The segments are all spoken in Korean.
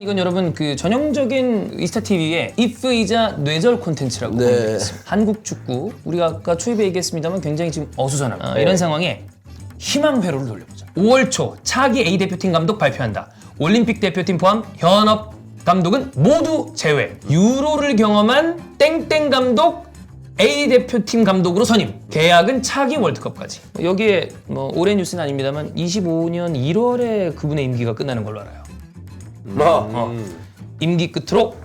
이건 여러분 그 전형적인 이스타TV의 if이자 뇌절 콘텐츠라고 보면 되겠습니다. 한국 축구, 우리가 아까 초입에 얘기했습니다만 굉장히 지금 어수선합니다. 이런 상황에 희망 회로를 돌려보자. 5월 초 차기 A대표팀 감독 발표한다. 올림픽 대표팀 포함 현업 감독은 모두 제외. 유로를 경험한 땡땡 감독 A대표팀 감독으로 선임. 계약은 차기 월드컵까지. 여기에 뭐 올해 뉴스는 아닙니다만 25년 1월에 그분의 임기가 끝나는 걸로 알아요. 임기 끝으로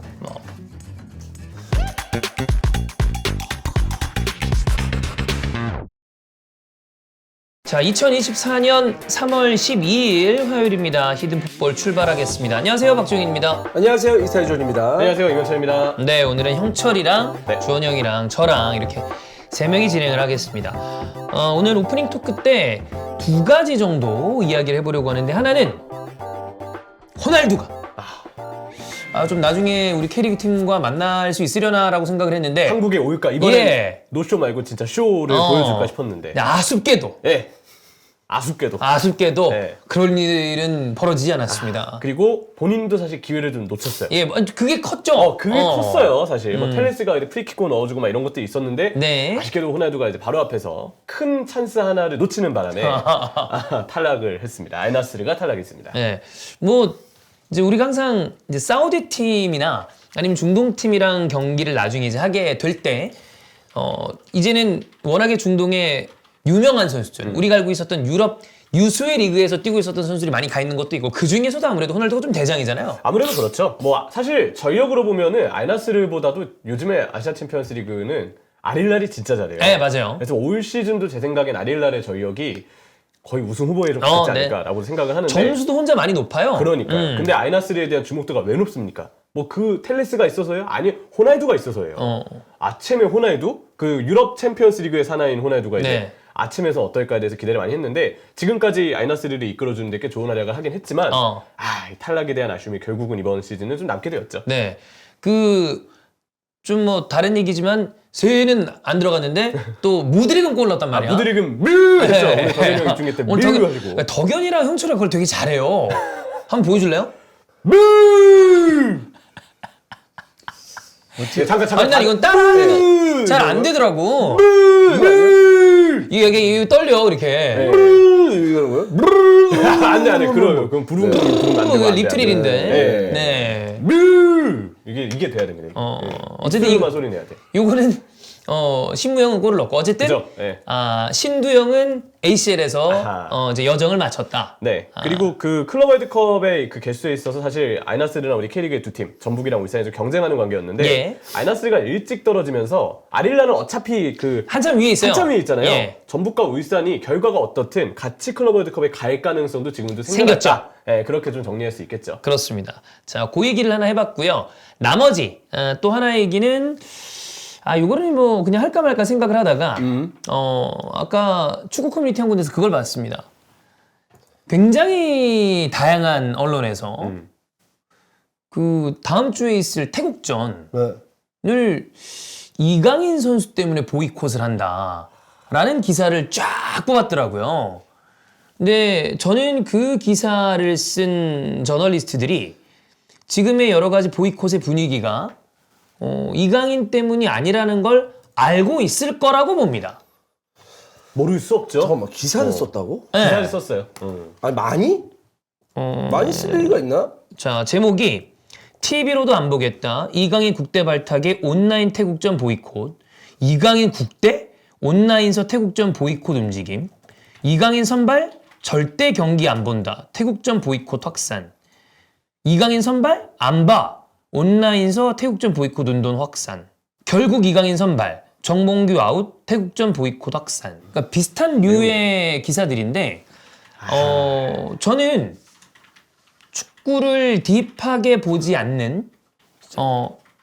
자, 2024년 3월 12일 화요일입니다. 히든풋볼 출발하겠습니다. 안녕하세요, 박종인입니다. 안녕하세요, 이스타일존입니다. 안녕하세요, 이명철입니다. 네, 오늘은 형철이랑 주원 형이랑 저랑 이렇게 3명이 진행을 하겠습니다. 오늘 오프닝 토크 때 2가지 정도 이야기를 해보려고 하는데, 하나는 호날두가 좀 나중에 우리 K리그 팀과 만날 수 있으려나라고 생각을 했는데 한국에 올까? 이번에 노쇼 말고 진짜 쇼를 보여줄까 싶었는데. 아쉽게도 아쉽게도 네. 그럴 일은 벌어지지 않았습니다. 그리고 본인도 사실 기회를 좀 놓쳤어요. 예, 그게 컸죠. 그게 컸어요, 사실. 뭐 텔레스가 프리킥고 넣어주고 막 이런 것들이 있었는데 네. 아쉽게도 호날두가 이제 바로 앞에서 큰 찬스 하나를 놓치는 바람에 탈락을 했습니다. 알나스르가 탈락했습니다. 네, 뭐 이제 우리가 항상 이제 사우디 팀이나 아니면 중동 팀이랑 경기를 나중에 이제 하게 될 때 이제는 워낙에 중동에 유명한 선수들, 우리가 알고 있었던 유럽 유수의 리그에서 뛰고 있었던 선수들이 많이 가 있는 것도 있고, 그 중에서도 아무래도 호날두가 좀 대장이잖아요. 아무래도 그렇죠. 뭐 사실 전력으로 보면은 알나스르보다도 요즘에 아시아 챔피언스 리그는 아릴랄이 진짜 잘해요. 네, 맞아요. 그래서 올 시즌도 제 생각엔 아릴랄의 전력이 거의 우승 후보에 좀 가지 않을까라고 생각을 하는데, 점수도 혼자 많이 높아요. 그러니까요. 근데 알나스르에 대한 주목도가 왜 높습니까? 뭐 그 텔레스가 있어서요? 아니, 호날두가 있어서예요. 아침에 호날두, 그 유럽 챔피언스 리그의 사나이인 호날두가 이제 아침에서 어떨까에 대해서 기대를 많이 했는데, 지금까지 알나스르를 이끌어주는 데 꽤 좋은 활약을 하긴 했지만 이 탈락에 대한 아쉬움이 결국은 이번 시즌은 좀 남게 되었죠. 네, 좀 뭐 다른 얘기지만 세는 안 들어갔는데 또 무드릭은 골 넣었단 말이야. 무드릭은 뮤 했죠. 오늘 덕현이 형 입중계 때 뮤 하시고. 덕현이랑 형철이랑 그걸 되게 잘해요. 한번 보여줄래요? 뮤. 잠깐. 아니, 난 이건 따라하면 잘 안 되더라고. 이게 떨려 이렇게. 이거는 뭐야? 안돼 그럼 부르면 안 되고. 립트릴인데. 네. 이게 돼야 됩니다. 어쨌든 이거 소리 내야 돼. 요거는 신무형은 골을 넣고, 어쨌든 그죠? 네. 신두형은 ACL에서 이제 여정을 마쳤다. 네. 그리고 그 클럽 월드컵의 그 개수에 있어서 사실 알나스르랑 우리 K리그의 두 팀, 전북이랑 울산이 좀 경쟁하는 관계였는데, 알나스르가 일찍 떨어지면서 아릴라는 어차피 한참 위에 있어요. 한참 위에 있잖아요. 전북과 울산이 결과가 어떻든 같이 클럽 월드컵에 갈 가능성도 지금도 생겼죠. 네, 그렇게 좀 정리할 수 있겠죠. 그렇습니다. 자, 그 얘기를 하나 해봤고요. 나머지 또 하나의 얘기는, 요거는 뭐 그냥 할까 말까 생각을 하다가 아까 축구 커뮤니티 한 군데서 그걸 봤습니다. 굉장히 다양한 언론에서 그 다음 주에 있을 태국전을 이강인 선수 때문에 보이콧을 한다라는 기사를 쫙 뽑았더라고요. 근데 저는 그 기사를 쓴 저널리스트들이 지금의 여러 가지 보이콧의 분위기가 이강인 때문이 아니라는 걸 알고 있을 거라고 봅니다. 모를 수 없죠. 잠깐만, 기사를 썼다고? 네. 기사를 썼어요. 아니, 많이? 많이 쓸 리가 있나? 자, 제목이 TV로도 안 보겠다. 이강인 국대 발탁에 온라인 태국전 보이콧. 이강인 국대? 온라인서 태국전 보이콧 움직임. 이강인 선발? 절대 경기 안 본다. 태국전 보이콧 확산. 이강인 선발? 안 봐. 온라인서 태국전 보이콧 운동 확산. 결국 이강인 선발. 정몽규 아웃. 태국전 보이콧 확산. 그러니까 비슷한 류의 기사들인데, 저는 축구를 딥하게 보지 않는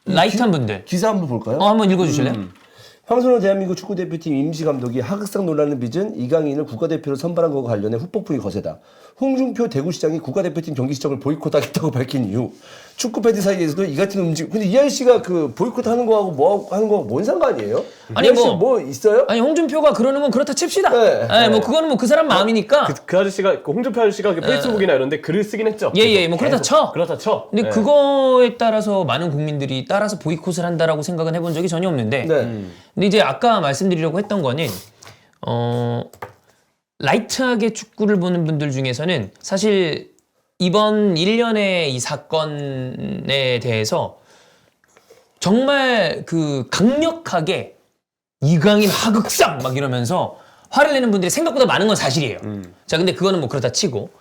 라이트한 분들. 기사 한번 볼까요? 한번 읽어주실래요? 황선홍 대한민국 축구대표팀 임시감독이 하극상 논란을 빚은 이강인을 국가대표로 선발한 것과 관련해 후폭풍이 거세다. 홍준표 대구시장이 국가대표팀 경기 시청을 보이콧하겠다고 밝힌 이후 축구 팬들 사이에서도 이 같은 움직임. 근데 이하이 씨가 그 보이콧 하는 거하고 뭐 하는 거하고 뭔 상관이에요? 아니, 이하이 씨뭐 있어요? 아니 홍준표가 그러는 건 그렇다 칩시다. 네. 네, 뭐 그거는 뭐 그 사람 마음이니까. 그 아저씨가 그 홍준표 아저씨가 그 페이스북이나 이런데 글을 쓰긴 했죠. 예, 뭐 그렇다 쳐. 그렇다 쳐. 근데 그거에 따라서 많은 국민들이 따라서 보이콧을 한다라고 생각은 해본 적이 전혀 없는데. 네. 근데 이제 아까 말씀드리려고 했던 거는 라이트하게 축구를 보는 분들 중에서는 사실 이번 1년의 이 사건에 대해서 정말 그 강력하게 이강인 하극상 막 이러면서 화를 내는 분들이 생각보다 많은 건 사실이에요. 자, 근데 그거는 뭐 그렇다 치고.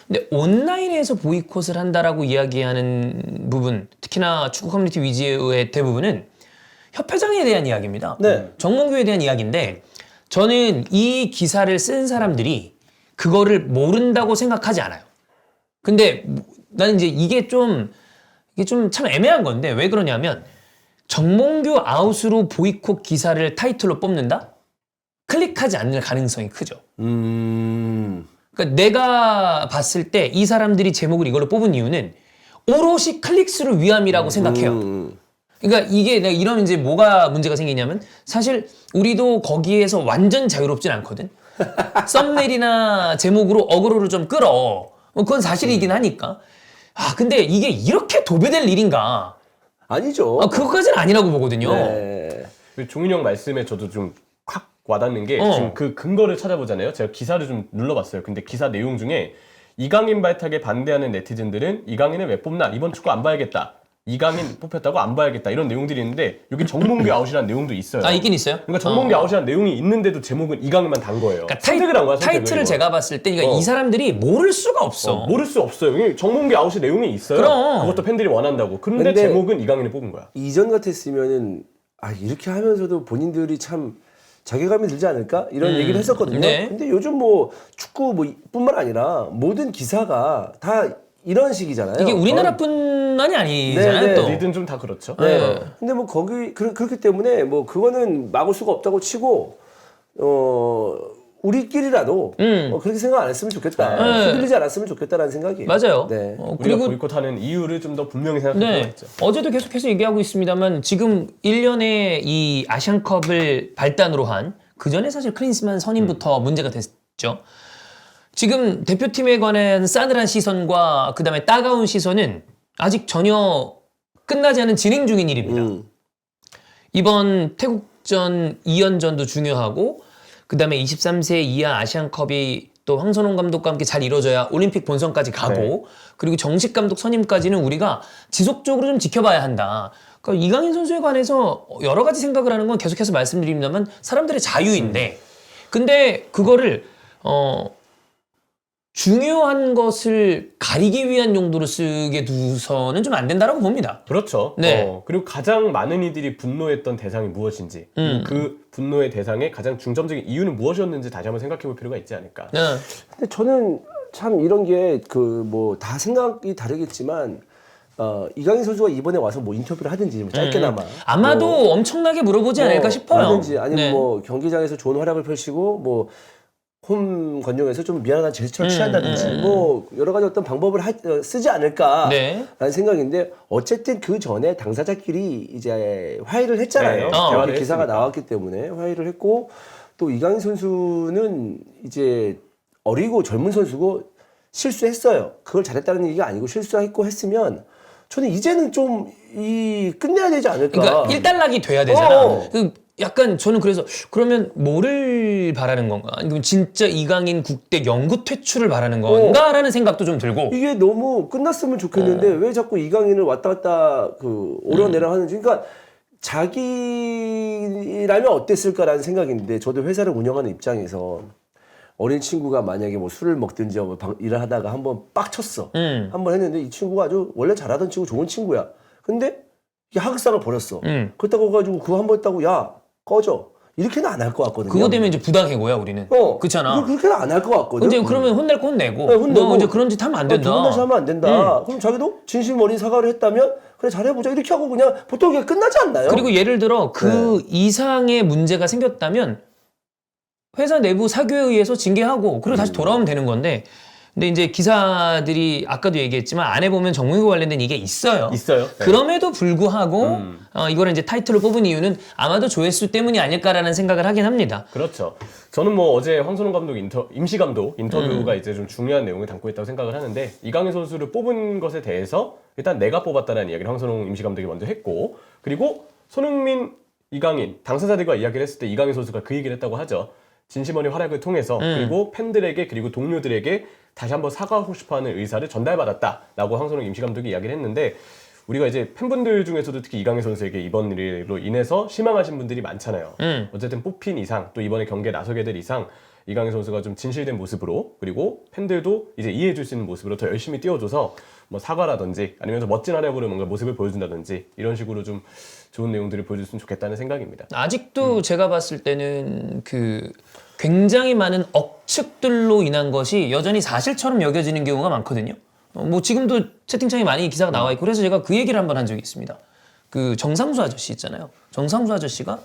근데 온라인에서 보이콧을 한다라고 이야기하는 부분, 특히나 축구 커뮤니티 위주의 대부분은 협회장에 대한 이야기입니다. 네. 정몽규에 대한 이야기인데 저는 이 기사를 쓴 사람들이 그거를 모른다고 생각하지 않아요. 근데 나는 이제 이게 좀 참 애매한 건데 왜 그러냐면 정몽규 아웃으로 보이콧 기사를 타이틀로 뽑는다? 클릭하지 않을 가능성이 크죠. 그러니까 내가 봤을 때 이 사람들이 제목을 이걸로 뽑은 이유는 오롯이 클릭수를 위함이라고 생각해요. 그러니까 이게 내가 이러면 이제 뭐가 문제가 생기냐면 사실 우리도 거기에서 완전 자유롭진 않거든. 썸네일이나 제목으로 어그로를 좀 끌어. 그건 사실이긴 하니까. 아, 근데 이게 이렇게 도배될 일인가? 아니죠. 그것까지는 아니라고 보거든요. 네. 종인이 형 말씀에 저도 좀 확 와닿는 게 지금 그 근거를 찾아보잖아요. 제가 기사를 좀 눌러봤어요. 근데 기사 내용 중에 이강인 발탁에 반대하는 네티즌들은 이강인을 왜 뽑나? 이번 축구 안 봐야겠다. 이강인 뽑혔다고 안 봐야겠다. 이런 내용들이 있는데 여기 정몽규 아웃이라는 내용도 있어요. 아, 있긴 있어요? 그러니까 정몽규 아웃이라는 내용이 있는데 제목은 이강인만 단 거예요. 그러니까 선택을 한 거야. 선택을. 타이틀을 제가 봤을 때 그러니까 이 사람들이 모를 수가 없어. 모를 수 없어요. 이게 정몽규 아웃의 내용이 있어요. 그럼. 그것도 팬들이 원한다고. 그런데 근데 제목은 이강인을 뽑은 거야. 이전 같았으면은 이렇게 하면서도 본인들이 참 자괴감이 들지 않을까 이런 얘기를 했었거든요. 네. 근데 요즘 뭐 축구 뿐만 아니라 모든 기사가 다 이런 식이잖아요. 이게 우리나라뿐만이 아니잖아요. 네, 또. 리든 좀 다 그렇죠. 네. 근데 뭐 그렇기 때문에 뭐 그거는 막을 수가 없다고 치고 우리끼리라도 그렇게 생각 안 했으면 좋겠다. 흔들리지 않았으면 좋겠다라는 생각이에요. 맞아요. 네. 우리가 그리고 보이콧하는 이유를 좀 더 분명히 생각할 필요가 있죠. 어제도 계속해서 얘기하고 있습니다만 지금 1년에 이 아시안컵을 발단으로 한 그 전에 사실 클린스만 선임부터 문제가 됐죠. 지금 대표팀에 관한 싸늘한 시선과 그 다음에 따가운 시선은 아직 전혀 끝나지 않은 진행 중인 일입니다. 이번 태국전 2연전도 중요하고 그 다음에 23세 이하 아시안컵이 또 황선홍 감독과 함께 잘 이루어져야 올림픽 본선까지 가고 네. 그리고 정식 감독 선임까지는 우리가 지속적으로 좀 지켜봐야 한다. 그러니까 이강인 선수에 관해서 여러 가지 생각을 하는 건 계속해서 말씀드립니다만 사람들의 자유인데 근데 그거를 중요한 것을 가리기 위한 용도로 쓰게 두서는 좀 안 된다라고 봅니다. 그렇죠. 네. 그리고 가장 많은 이들이 분노했던 대상이 무엇인지 그 분노의 대상의 가장 중점적인 이유는 무엇이었는지 다시 한번 생각해 볼 필요가 있지 않을까. 네. 근데 저는 참 이런 게 뭐 다 생각이 다르겠지만 이강인 선수가 이번에 와서 뭐 인터뷰를 하든지 뭐 짧게나마 아마도 엄청나게 물어보지 않을까 싶어요. 하든지 아니면 네. 뭐 경기장에서 좋은 활약을 펼치고 뭐 홈 권용에서 좀 미안한 제스처를 취한다든지 뭐 여러 가지 어떤 방법을 쓰지 않을까라는 네. 생각인데 어쨌든 그 전에 당사자끼리 이제 화해를 했잖아요. 네, 대화의 대화를 기사가 했으니까. 나왔기 때문에 화해를 했고 또 이강인 선수는 이제 어리고 젊은 선수고 실수했어요. 그걸 잘했다는 얘기가 아니고 실수했고 했으면 저는 이제는 좀 끝내야 되지 않을까. 그러니까 일단락이 돼야 되잖아. 어. 그 약간 저는 그래서 그러면 뭐를 바라는 건가? 아니면 진짜 이강인 국대 영구 퇴출을 바라는 건가라는 생각도 좀 들고. 이게 너무 끝났으면 좋겠는데 왜 자꾸 이강인을 왔다 갔다 오르내려 하는지. 그러니까 자기라면 어땠을까라는 생각인데 저도 회사를 운영하는 입장에서 어린 친구가 만약에 뭐 술을 먹든지 뭐 일을 하다가 한번 빡쳤어. 한번 했는데 이 친구가 아주 원래 잘하던 친구 좋은 친구야. 근데 이게 하극상을 벌였어. 그렇다고 해가지고 그거 한번 했다고 야 꺼져. 이렇게는 안 할 것 같거든요. 그거 되면 이제 부당해고야 우리는. 그렇잖아. 그렇게는 안 할 것 같거든. 이제 그러면 혼낼 거 혼내고. 네, 혼내고. 너 이제 그런 짓 하면 안 된다. 좋은 다시 하면 안 된다. 그럼 자기도 진심 어린 사과를 했다면 그래 잘해보자 이렇게 하고 그냥 보통 이게 끝나지 않나요? 그리고 예를 들어 그 이상의 문제가 생겼다면 회사 내부 사교에 의해서 징계하고 그리고 다시 돌아오면 되는 건데 근데 이제 기사들이 아까도 얘기했지만 안에 보면 정문과 관련된 이게 있어요. 있어요. 네. 그럼에도 불구하고 이거를 이제 타이틀로 뽑은 이유는 아마도 조회수 때문이 아닐까라는 생각을 하긴 합니다. 그렇죠. 저는 뭐 어제 황선홍 감독 임시 감독 인터뷰가 이제 좀 중요한 내용을 담고 있다고 생각을 하는데 이강인 선수를 뽑은 것에 대해서 일단 내가 뽑았다는 이야기를 황선홍 임시 감독이 먼저 했고 그리고 손흥민, 이강인 당사자들과 이야기를 했을 때 이강인 선수가 그 얘기를 했다고 하죠. 진심어린 활약을 통해서 그리고 팬들에게 그리고 동료들에게 다시 한번 사과하고 싶어하는 의사를 전달받았다라고 황선홍 임시 감독이 이야기를 했는데 우리가 이제 팬분들 중에서도 특히 이강인 선수에게 이번 일로 인해서 실망하신 분들이 많잖아요. 어쨌든 뽑힌 이상 또 이번에 경기에 나서게 될 이상 이강인 선수가 좀 진실된 모습으로 그리고 팬들도 이제 이해해줄 수 있는 모습으로 더 열심히 뛰어줘서 뭐 사과라든지 아니면 멋진 활약으로 뭔가 모습을 보여준다든지 이런 식으로 좀 좋은 내용들을 보여줬으면 좋겠다는 생각입니다. 아직도 제가 봤을 때는 그 굉장히 많은 억측들로 인한 것이 여전히 사실처럼 여겨지는 경우가 많거든요. 뭐 지금도 채팅창에 많이 기사가 나와 있고 그래서 제가 그 얘기를 한번 한 적이 있습니다. 그 정상수 아저씨 있잖아요. 정상수 아저씨가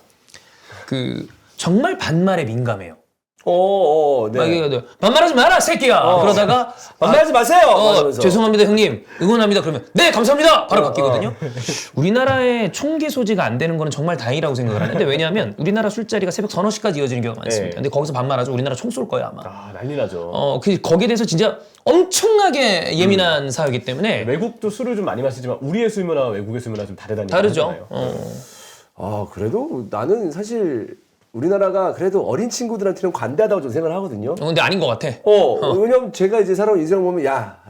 그 정말 반말에 민감해요. 네. 반말하지 마라 새끼야. 그러다가 반말하지 마세요. 그러면서. 죄송합니다 형님 응원합니다 그러면 네 감사합니다 바로 바뀌거든요. 우리나라의 총기 소지가 안 되는 거는 정말 다행이라고 생각을 하는데 왜냐하면 우리나라 술자리가 새벽 3-4시까지 이어지는 경우가 많습니다. 근데 거기서 반말하죠. 우리나라 총 쏠 거야 아마. 아 난리 나죠. 거기에 대해서 진짜 엄청나게 예민한 사회이기 때문에 외국도 술을 좀 많이 마시지만 우리의 술 문화와 외국의 술 문화 좀 다르다는 다르죠. 그래도 나는 사실 우리나라가 그래도 어린 친구들한테는 관대하다고 저는 생각을 하거든요. 근데 아닌 것 같아. 왜냐면 제가 이제 살아온 인생 보면 야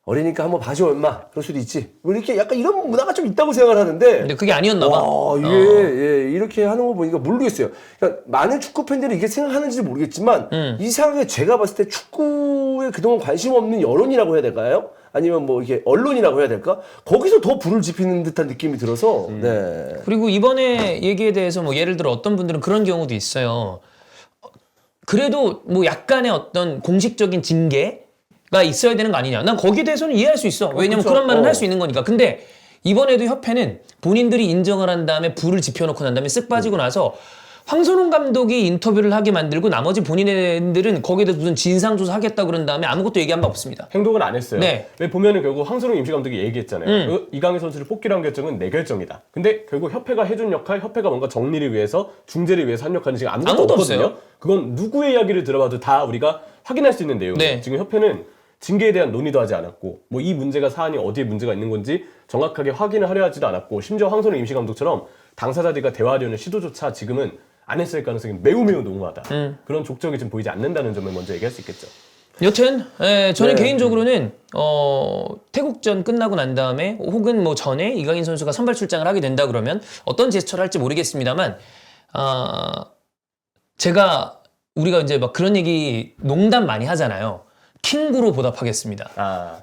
어리니까 한번 봐줘 엄마 그럴 수도 있지. 뭐 이렇게 약간 이런 문화가 좀 있다고 생각을 하는데. 근데 그게 아니었나 봐. 이게 이렇게 하는 거 보니까 모르겠어요. 그러니까 많은 축구 팬들이 이게 생각하는지 모르겠지만 이상하게 제가 봤을 때 축구에 그동안 관심 없는 여론이라고 해야 될까요? 아니면 뭐 이게 언론이라고 해야 될까? 거기서 더 불을 지피는 듯한 느낌이 들어서. 네. 그리고 이번에 얘기에 대해서 뭐 예를 들어 어떤 분들은 그런 경우도 있어요. 그래도 뭐 약간의 어떤 공식적인 징계가 있어야 되는 거 아니냐. 난 거기에 대해서는 이해할 수 있어. 왜냐면 그쵸. 그런 말은 할 수 있는 거니까. 근데 이번에도 협회는 본인들이 인정을 한 다음에 불을 지펴놓고 난 다음에 쓱 빠지고 나서 황선홍 감독이 인터뷰를 하게 만들고 나머지 본인들은 거기에 대해서 무슨 진상조사 하겠다 그런 다음에 아무것도 얘기한 바 없습니다. 행동을 안 했어요. 네. 왜 보면은 결국 황선홍 임시 감독이 얘기했잖아요. 그 이강인 선수를 뽑기로 한 결정은 내 결정이다. 근데 결국 협회가 해준 역할, 협회가 뭔가 정리를 위해서 중재를 위해서 한 역할은 지금 아무것도 없거든요. 없어요. 그건 누구의 이야기를 들어봐도 다 우리가 확인할 수 있는 내용이에요. 네. 지금 협회는 징계에 대한 논의도 하지 않았고 뭐 이 문제가 사안이 어디에 문제가 있는 건지 정확하게 확인을 하려 하지도 않았고 심지어 황선홍 임시 감독처럼 당사자들과 대화하려는 시도조차 지금은 안 했을 가능성이 매우 농후하다. 그런 족적이 좀 보이지 않는다는 점을 먼저 얘기할 수 있겠죠. 여튼 저는 개인적으로는 태국전 끝나고 난 다음에 혹은 뭐 전에 이강인 선수가 선발 출장을 하게 된다 그러면 어떤 제스처를 할지 모르겠습니다만 우리가 이제 막 그런 얘기 농담 많이 하잖아요. 킹구로 보답하겠습니다.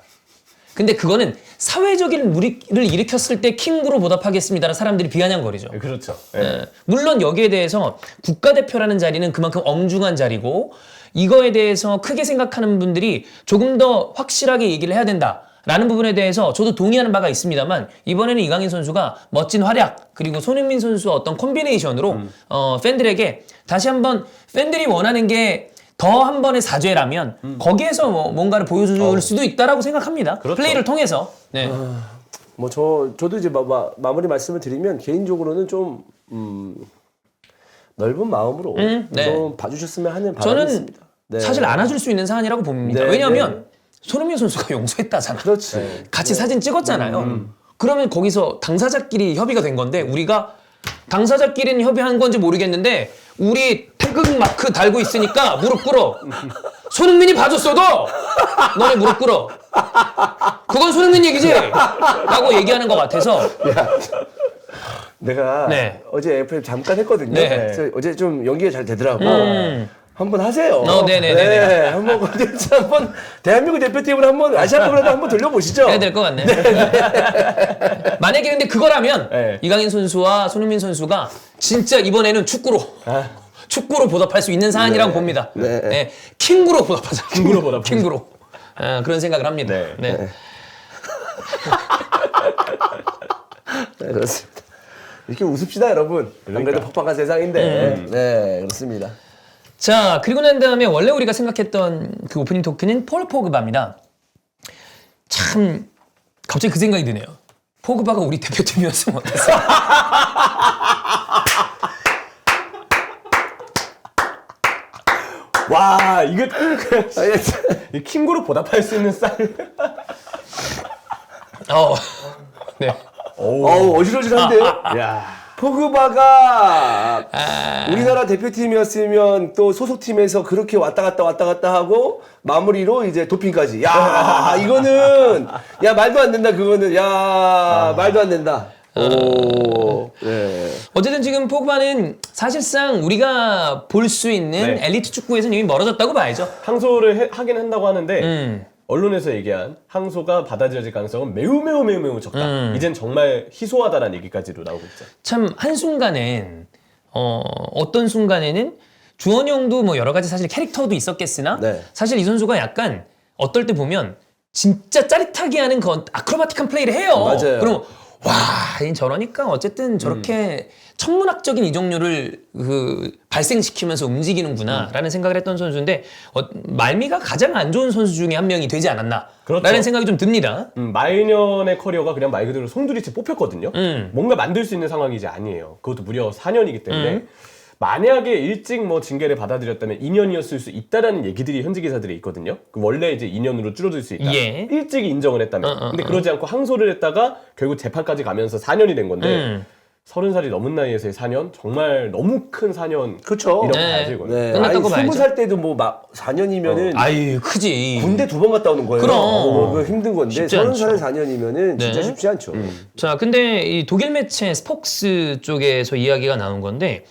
근데 그거는 사회적인 무리를 일으켰을 때 킹구로 보답하겠습니다라는 사람들이 비아냥거리죠. 그렇죠. 물론 여기에 대해서 국가대표라는 자리는 그만큼 엄중한 자리고 이거에 대해서 크게 생각하는 분들이 조금 더 확실하게 얘기를 해야 된다라는 부분에 대해서 저도 동의하는 바가 있습니다만 이번에는 이강인 선수가 멋진 활약 그리고 손흥민 선수와 어떤 콤비네이션으로 팬들에게 다시 한번 팬들이 원하는 게 더 한 번의 사죄라면 거기에서 뭔가를 보여줄 수도 있다라고 생각합니다. 그렇죠. 플레이를 통해서. 네. 뭐 저도 이제 마무리 말씀을 드리면 개인적으로는 좀 넓은 마음으로 네. 좀 봐주셨으면 하는 바람이 저는 있습니다. 네. 사실 안아줄 수 있는 사안이라고 봅니다. 네, 왜냐하면 손흥민 선수가 용서했다잖아. 그렇지. 같이 사진 찍었잖아요. 그러면 거기서 당사자끼리 협의가 된 건데 우리가 당사자끼리는 협의한 건지 모르겠는데 우리 태극 마크 달고 있으니까 무릎 꿇어. 손흥민이 봐줬어도 너네 무릎 꿇어. 그건 손흥민 얘기지? 라고 얘기하는 것 같아서 내가 네. 어제 FM 잠깐 했거든요. 네. 그래서 어제 좀 연기가 잘 되더라고. 한번 하세요. 네네네. 네, 한번 한번 대한민국 대표팀을 한번 아시아컵이라도 한번 돌려보시죠. 해야 될 것 같네. 만약에 근데 그거라면 네. 이강인 선수와 손흥민 선수가 진짜 이번에는 축구로 보답할 수 있는 사안이라고 봅니다. 네. 킹구로 보답하자. 킹구로 보답하자. 킹구로. 그런 생각을 합니다. 네. 네. 네, 그렇습니다. 이렇게 웃읍시다, 여러분. 안 그래도 그러니까. 팍팍한 세상인데. 네, 그렇습니다. 자, 그리고 난 다음에 원래 우리가 생각했던 그 오프닝 토크는 폴 포그바입니다. 참 갑자기 그 생각이 드네요. 포그바가 우리 대표팀이었으면 어땠어? 와, 이거 이 킹그룹 보답할 수 있는 쌀. 네. 어지러질한데요? 야. 포그바가 우리나라 대표팀이었으면 또 소속팀에서 그렇게 왔다 갔다 하고 마무리로 이제 도핑까지. 야, 이거는 야 말도 안 된다. 그거는 야 말도 안 된다. 오. 네. 어쨌든 지금 포그바는 사실상 우리가 볼 수 있는 네. 엘리트 축구에서는 이미 멀어졌다고 봐야죠. 항소를 하긴 한다고 하는데 언론에서 얘기한 항소가 받아들여질 가능성은 매우 적다. 이젠 정말 희소하다라는 얘기까지도 나오고 있죠. 참 한순간엔 어떤 순간에는 주원이 형도 뭐 여러 가지 사실 캐릭터도 있었겠으나 네. 사실 이 선수가 약간 어떨 때 보면 진짜 짜릿하게 하는 그 아크로바틱한 플레이를 해요. 맞아요. 그럼 와, 저러니까 어쨌든 저렇게 천문학적인 이적료를 발생시키면서 움직이는구나라는 생각을 했던 선수인데 말미가 가장 안 좋은 선수 중에 한 명이 되지 않았나라는 그렇죠. 생각이 좀 듭니다. 마이년의 커리어가 그냥 말 그대로 송두리째 뽑혔거든요. 뭔가 만들 수 있는 상황이 이제 아니에요. 그것도 무려 4년이기 때문에 만약에 일찍 뭐 징계를 받아들였다면 2년이었을 수 있다라는 얘기들이 현지 기사들에 있거든요. 그 원래 이제 2년으로 줄어들 수 있다. 예. 일찍 인정을 했다면. 근데 그러지 않고 항소를 했다가 결국 재판까지 가면서 4년이 된 건데 30살이 넘은 나이에서의 4년? 정말 너무 큰 4년. 그쵸. 이라고 네. 봐야죠, 이거는. 네. 끝났다고 봐야죠. 20살 때도 뭐 막 4년이면은 아유, 크지. 군대 2번 갔다 오는 거예요. 그럼. 그거 힘든 건데 쉽지 30살에 4년이면은 진짜 네. 쉽지 않죠. 자, 근데 이 독일 매체 스폭스 쪽에서 이야기가 나온 건데,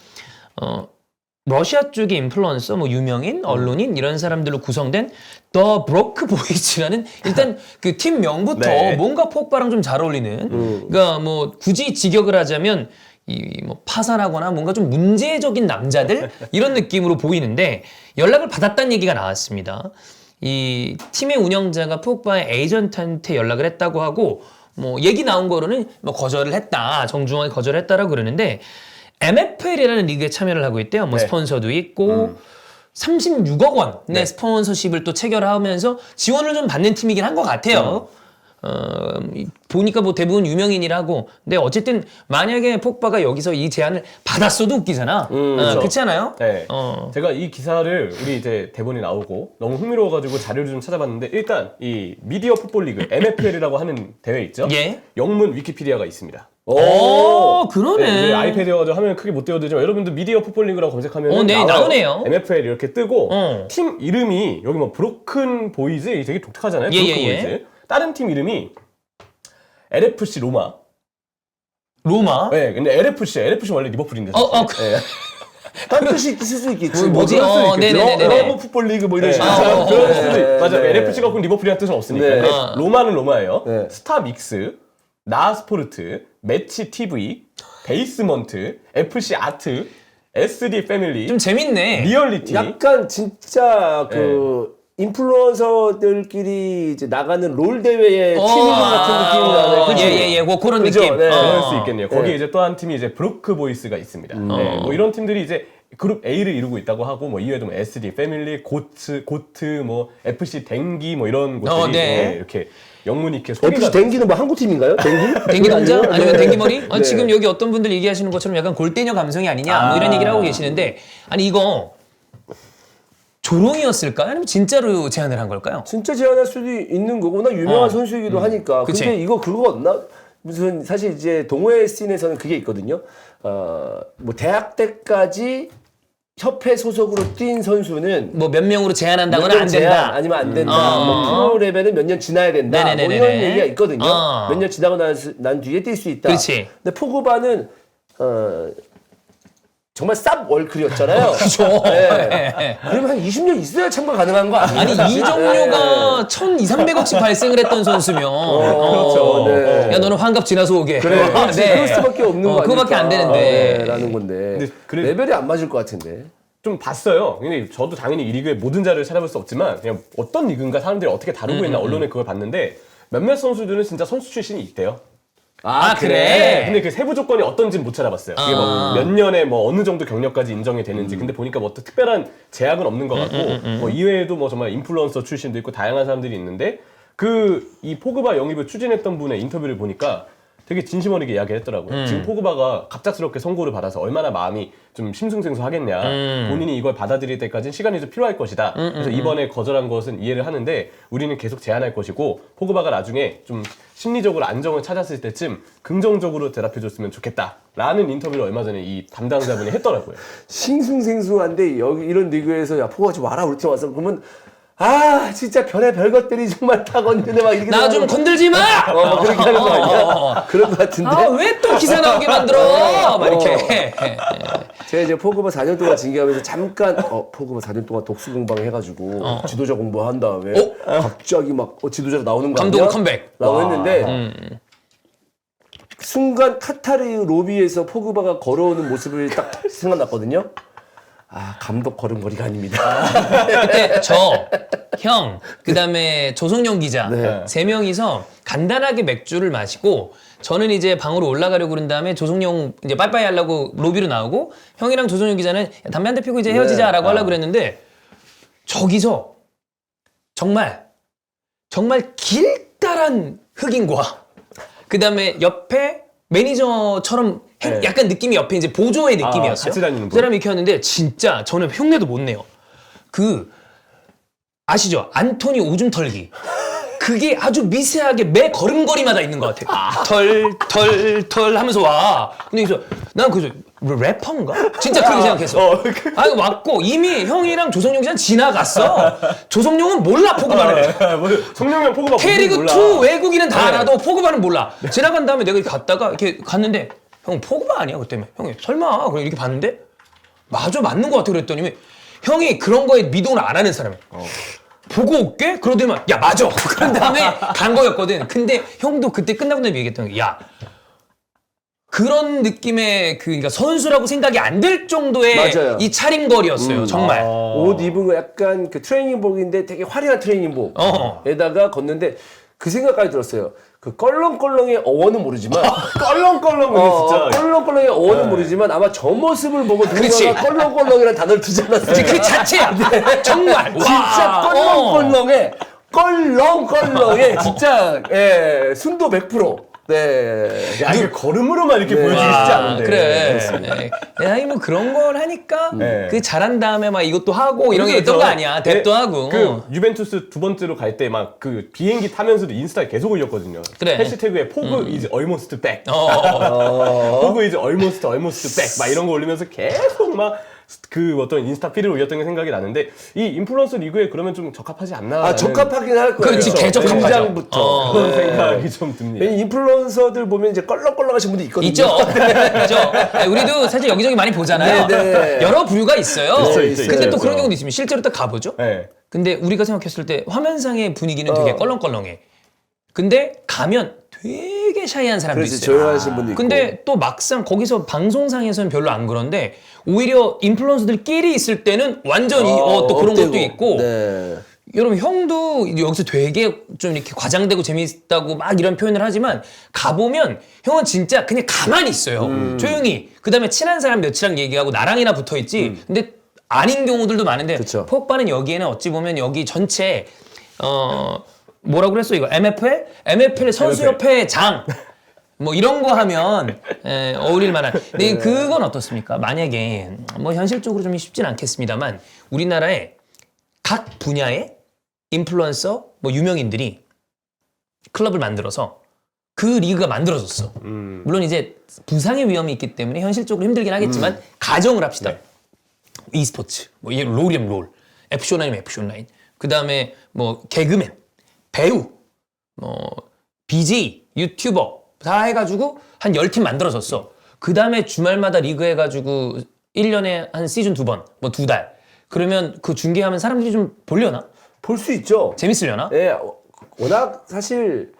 러시아 쪽의 인플루언서, 뭐 유명인, 언론인 이런 사람들로 구성된 The Broke Boys라는 일단 그 팀 명부터 네. 뭔가 포그바랑 좀 잘 어울리는. 그러니까 뭐 굳이 직역을 하자면 이 뭐 파산하거나 뭔가 좀 문제적인 남자들 이런 느낌으로 보이는데 연락을 받았다는 얘기가 나왔습니다. 이 팀의 운영자가 포그바의 에이전트한테 연락을 했다고 하고 뭐 얘기 나온 거로는 뭐 거절을 했다, 정중하게 거절했다라고 그러는데. MFL이라는 리그에 참여를 하고 있대요. 뭐 네. 스폰서도 있고 36억 원의 네. 스폰서십을 또 체결하면서 지원을 좀 받는 팀이긴 한 것 같아요. 보니까 뭐 대부분 유명인이라고. 근데 어쨌든 만약에 포그바가 여기서 이 제안을 받았어도 웃기잖아. 그렇죠. 그렇지 않아요? 네. 제가 이 기사를 우리 이제 대본이 나오고 너무 흥미로워가지고 자료를 좀 찾아봤는데 일단 이 미디어 풋볼 리그 MFL이라고 하는 대회 있죠? 예. 영문 위키피디아가 있습니다. 오, 그러네. 네, 이제 아이패드여가지고 화면 크게 못 띄워드리지만 여러분들 미디어 풋볼 리그라고 검색하면 네, 나오네요. MFL 이렇게 뜨고 어. 팀 이름이 여기 뭐 브로큰 보이즈 되게 독특하잖아요. 예, 브로큰 예, 예. 보이즈. 다른 팀 이름이 LFC 로마. 로마? 네, 근데 LFC 원래 리버풀인데. 네. 딴 뜻이 있을 수 있겠지. 뭐지? 그럴 수도 있겠지. 네네네네. 러브 풋볼 리그 뭐 이런 네. 식으로. 그럴 수도 있 맞아요. 네. LFC가 꼭 리버풀이라는 뜻은 없으니까. 네. 근데 로마는 로마예요. 네. 스타믹스, 나스포르트, 매치 TV, 베이스먼트, FC 아트, SD 패밀리, 좀 재밌네. 리얼리티. 약간 진짜 그 인플루언서들끼리 이제 나가는 롤 대회의 팀 이름 같은 느낌이 나네. 그치? 예, 뭐 그런 그죠? 느낌. 네. 그럴 수 있겠네요. 거기에 네. 이제 또 한 팀이 이제 브로크 보이스가 있습니다. 네, 뭐 이런 팀들이 이제 그룹 A를 이루고 있다고 하고 뭐 이외에도 뭐 SD 패밀리, 고트, 뭐 FC 댕기 뭐 이런 곳들이 네. 네, 이렇게 영문이 이렇게 소리가 FC 댕기는 뭐 한국 팀인가요? 댕기? 댕기 동자? 아니면 네. 댕기 머리? 네. 지금 여기 어떤 분들 얘기하시는 것처럼 약간 골대녀 감성이 아니냐 뭐 이런 얘기를 하고 계시는데 아니 이거 조롱이었을까요? 아니면 진짜로 제안을 한 걸까요? 진짜 제안할 수도 있는 거고 나 유명한 선수이기도 하니까. 그치. 근데 이거 그거였나? 무슨 사실 이제 동호회 씬에서는 그게 있거든요. 뭐 대학 때까지 협회 소속으로 뛴 선수는 뭐 몇 명으로 제한한다거나 몇년 안 제한, 된다. 아니면 안 된다. 뭐 프로 레벨은 몇 년 지나야 된다. 뭐 네네네네네. 이런 얘기가 있거든요. 몇 년 지나고 난 뒤에 뛸 수 있다. 그렇지. 근데 포그바는 정말 쌉 월클이었잖아요. 그죠. 네. 그러면 한 20년 있어야 참가 가능한 거 아니에요? 아니 이정료가 1,200~300억씩 발생을 했던 선수면 그렇죠. 네. 야 너는 환갑 지나서 오게. 그래, 그렇지. 네. 그럴 수밖에 없는 거 아니까. 그거밖에 안 되는데. 네, 라는 건데. 근데 그래- 레벨이 안 맞을 것 같은데. 좀 봤어요. 근데 저도 당연히 이 리그의 모든 자료를 찾아볼 수 없지만 그냥 어떤 리그인가 사람들이 어떻게 다루고 있나 언론에 그걸 봤는데 몇몇 선수들은 진짜 선수 출신이 있대요. 그래? 근데 그 세부 조건이 어떤지는 못 찾아봤어요. 그게 뭐 몇 년에 뭐 어느 정도 경력까지 인정이 되는지. 근데 보니까 뭐 특별한 제약은 없는 것 같고, 뭐 이외에도 뭐 정말 인플루언서 출신도 있고 다양한 사람들이 있는데, 이 포그바 영입을 추진했던 분의 인터뷰를 보니까 되게 진심 어리게 이야기를 했더라고요. 지금 포그바가 갑작스럽게 선고를 받아서 얼마나 마음이 좀 심승생소하겠냐. 본인이 이걸 받아들일 때까지는 시간이 좀 필요할 것이다. 그래서 이번에 거절한 것은 이해를 하는데 우리는 계속 제안할 것이고 포그바가 나중에 좀 심리적으로 안정을 찾았을 때쯤 긍정적으로 대답해줬으면 좋겠다. 라는 인터뷰를 얼마 전에 이 담당자분이 했더라고요. 싱숭생숭한데 여기 이런 리그에서 야 포그바 좀 와라 우리 팀 와서 그러면 진짜 별의별 것들이 정말 다 건드네 막 이렇게 나 좀 건들지 마! 그렇게 하는 거 아니야? 그런 거 같은데 왜 또 기사 나오게 만들어? 막 이렇게. 제가 이제 포그바 4년 동안 징계하면서 잠깐 포그바 4년 동안 독수 공방 해가지고 지도자 공부한 다음에 갑자기 막 지도자가 나오는 거 아니야? 감독 컴백. 라고 했는데 순간 카타르 로비에서 포그바가 걸어오는 모습을 딱 생각났거든요. 감독 걸음걸이가 아닙니다. 그때 형, 그다음에 조성용 기자 네. 3명이서 간단하게 맥주를 마시고 저는 이제 방으로 올라가려고 그런 다음에 조성용 이제 빠이빠이 하려고 로비로 나오고 형이랑 조성용 기자는 야, 담배 한 대 피우고 이제 헤어지자라고 하려고 그랬는데 저기서 정말 길다란 흑인과 그다음에 옆에 매니저처럼 약간 느낌이 옆에 이제 보조의 느낌이었어요. 같이 다니는 그 사람이 이렇게 하는데 진짜 저는 흉내도 못 내요. 아시죠? 안토니 오줌 털기. 그게 아주 미세하게 매 걸음걸이마다 있는 것 같아요. 털 하면서 와. 근데 난 그래서 래퍼인가? 진짜 그렇게 생각했어. 왔고 이미 형이랑 조성용 씨는 지나갔어. 조성용은 몰라 포그바를. 성룡형 포그바 K리그2 외국인은 다 알아도 포그바는 몰라. 지나간 다음에 내가 이렇게 갔다가 이렇게 갔는데 형 포그바 아니야? 그때 형이 설마 그래 이렇게 봤는데 맞는 것 같아 그랬더니 형이 그런 거에 미동을 안 하는 사람이야. 보고 올게? 그러더니만 야 맞아. 그런 다음에 간 거였거든. 근데 형도 그때 끝나고 나면 얘기했던 게 야 그런 느낌의 그러니까 선수라고 생각이 안 들 정도의 맞아요. 이 차림걸이었어요. 정말. 옷 입은 거 약간 그 트레이닝복인데 되게 화려한 트레이닝복에다가 걷는데 그 생각까지 들었어요. 그 껄렁껄렁의 어원은 모르지만 껄렁껄렁 진짜. 껄렁껄렁의 어원은 모르지만 아마 저 모습을 보고 그렇지. 누군가가 껄렁껄렁이라는 단어를 두지 않았을까. 그 자체야. 정말. 진짜 껄렁껄렁의 껄렁껄렁의 진짜 순도 100%. 네. 야, 이게 걸음으로만 이렇게 보여주기 쉽지 않은데. 그래. 아니 뭐 그런 걸 하니까 그 잘한 다음에 막 이것도 하고 이런 게 그래서 있던 거 아니야. 뎁도 하고. 유벤투스 2번째로 갈 때 막 그 비행기 타면서도 인스타에 계속 올렸거든요. 그래. 해시태그에 포그 is almost back. 포그 is almost back. 막 이런 거 올리면서 계속 막 그 어떤 인스타 피드를 올렸던 게 생각이 나는데 이 인플루언서 리그에 그러면 좀 적합하지 않나? 적합하긴 할 거예요. 그렇지, 개적합하죠. 등장부터. 그런 생각이 좀 듭니다. 왜냐면 인플루언서들 보면 이제 껄렁껄렁하신 분들 있거든요. 있죠. 아니, 우리도 사실 여기저기 많이 보잖아요. 네. 여러 부류가 있어요. 있어요. 근데 또 그런 경우도 있으면 실제로 딱 가보죠. 네. 근데 우리가 생각했을 때 화면상의 분위기는 되게 껄렁껄렁해. 근데 가면 되게 샤이한 사람도 그렇지, 있어요. 조용하신 분도 있고. 근데 또 막상 거기서 방송상에서는 별로 안 그런데 오히려 인플루언서들끼리 있을 때는 완전히 또 그런 업되고. 것도 있고 네. 여러분 형도 여기서 되게 좀 이렇게 과장되고 재미있다고 막 이런 표현을 하지만 가보면 형은 진짜 그냥 가만히 있어요. 조용히. 그다음에 친한 사람 몇이랑 얘기하고 나랑이나 붙어있지. 근데 아닌 경우들도 많은데 그쵸. 포그바는 여기에는 어찌 보면 여기 전체 뭐라고 그랬어 이거 MFL 선수협회 장 뭐 이런 거 하면 어울릴 만한. 근데 그건 어떻습니까? 만약에 뭐 현실적으로 좀 쉽진 않겠습니다만 우리나라에 각 분야의 인플루언서 뭐 유명인들이 클럽을 만들어서 그 리그가 만들어졌어. 물론 이제 부상의 위험이 있기 때문에 현실적으로 힘들긴 하겠지만 가정을 합시다. 네. e스포츠, 뭐 롤이면 롤, FC 온라인이면 FC 온라인. 그 다음에 뭐 개그맨, 배우, 뭐 BJ, 유튜버 다 해가지고 한 10팀 만들어졌어. 그 다음에 주말마다 리그 해가지고 1년에 한 시즌 2번, 뭐 2달. 그러면 그 중계하면 사람들이 좀 보려나? 볼 수 있죠. 재밌으려나? 예, 워낙 사실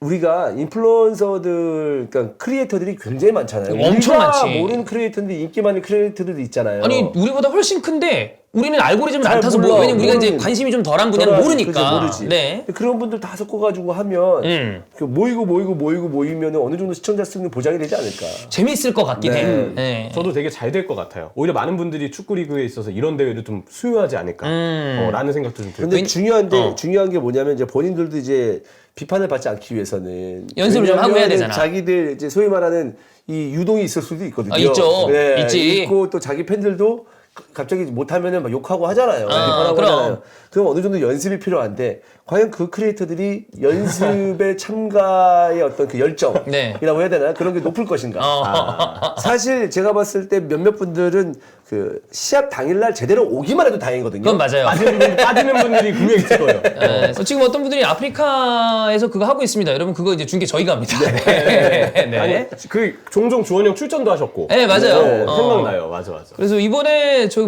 우리가 인플루언서들, 그러니까 크리에이터들이 굉장히 많잖아요. 엄청 우리가 많지. 모르는 크리에이터인데 인기 많은 크리에이터들도 있잖아요. 아니 우리보다 훨씬 큰데 우리는 알고리즘을 잘 안 타서 몰라. 왜냐면 우리가 이제 모르는- 관심이 좀 덜한 분야는 모르니까. 그죠, 모르지. 네. 그런 분들 다 섞어가지고 하면 그 모이면 어느 정도 시청자 수는 보장이 되지 않을까. 재밌을 것 같긴 네. 해요. 네. 저도 되게 잘 될 것 같아요. 오히려 많은 분들이 축구 리그에 있어서 이런 대회를 좀 수요하지 않을까 라는 생각도 좀 들고. 근데 중요한 게 뭐냐면 이제 본인들도 이제 비판을 받지 않기 위해서는 연습을 좀 하고 해야 되잖아. 자기들 이제 소위 말하는 이 유동이 있을 수도 있거든요. 아, 있죠. 있지. 있고 또 자기 팬들도 갑자기 못하면은 막 욕하고 하잖아요. 비판하고 그럼. 하잖아요. 그럼 어느 정도 연습이 필요한데 과연 그 크리에이터들이 연습에 참가의 어떤 그 열정이라고 네. 해야 되나 그런 게 높을 것인가. 사실 제가 봤을 때 몇몇 분들은 그 시합 당일날 제대로 오기만 해도 다행이거든요. 그건 맞아요. 빠지는 분들이 분명히 있을 거예요. 네. 지금 어떤 분들이 아프리카에서 그거 하고 있습니다. 여러분 그거 이제 중계 저희가 합니다. 네. 네. 아니 그 종종 주원이 형 출전도 하셨고. 네, 맞아요. 생각나요. 맞아. 그래서 이번에 저기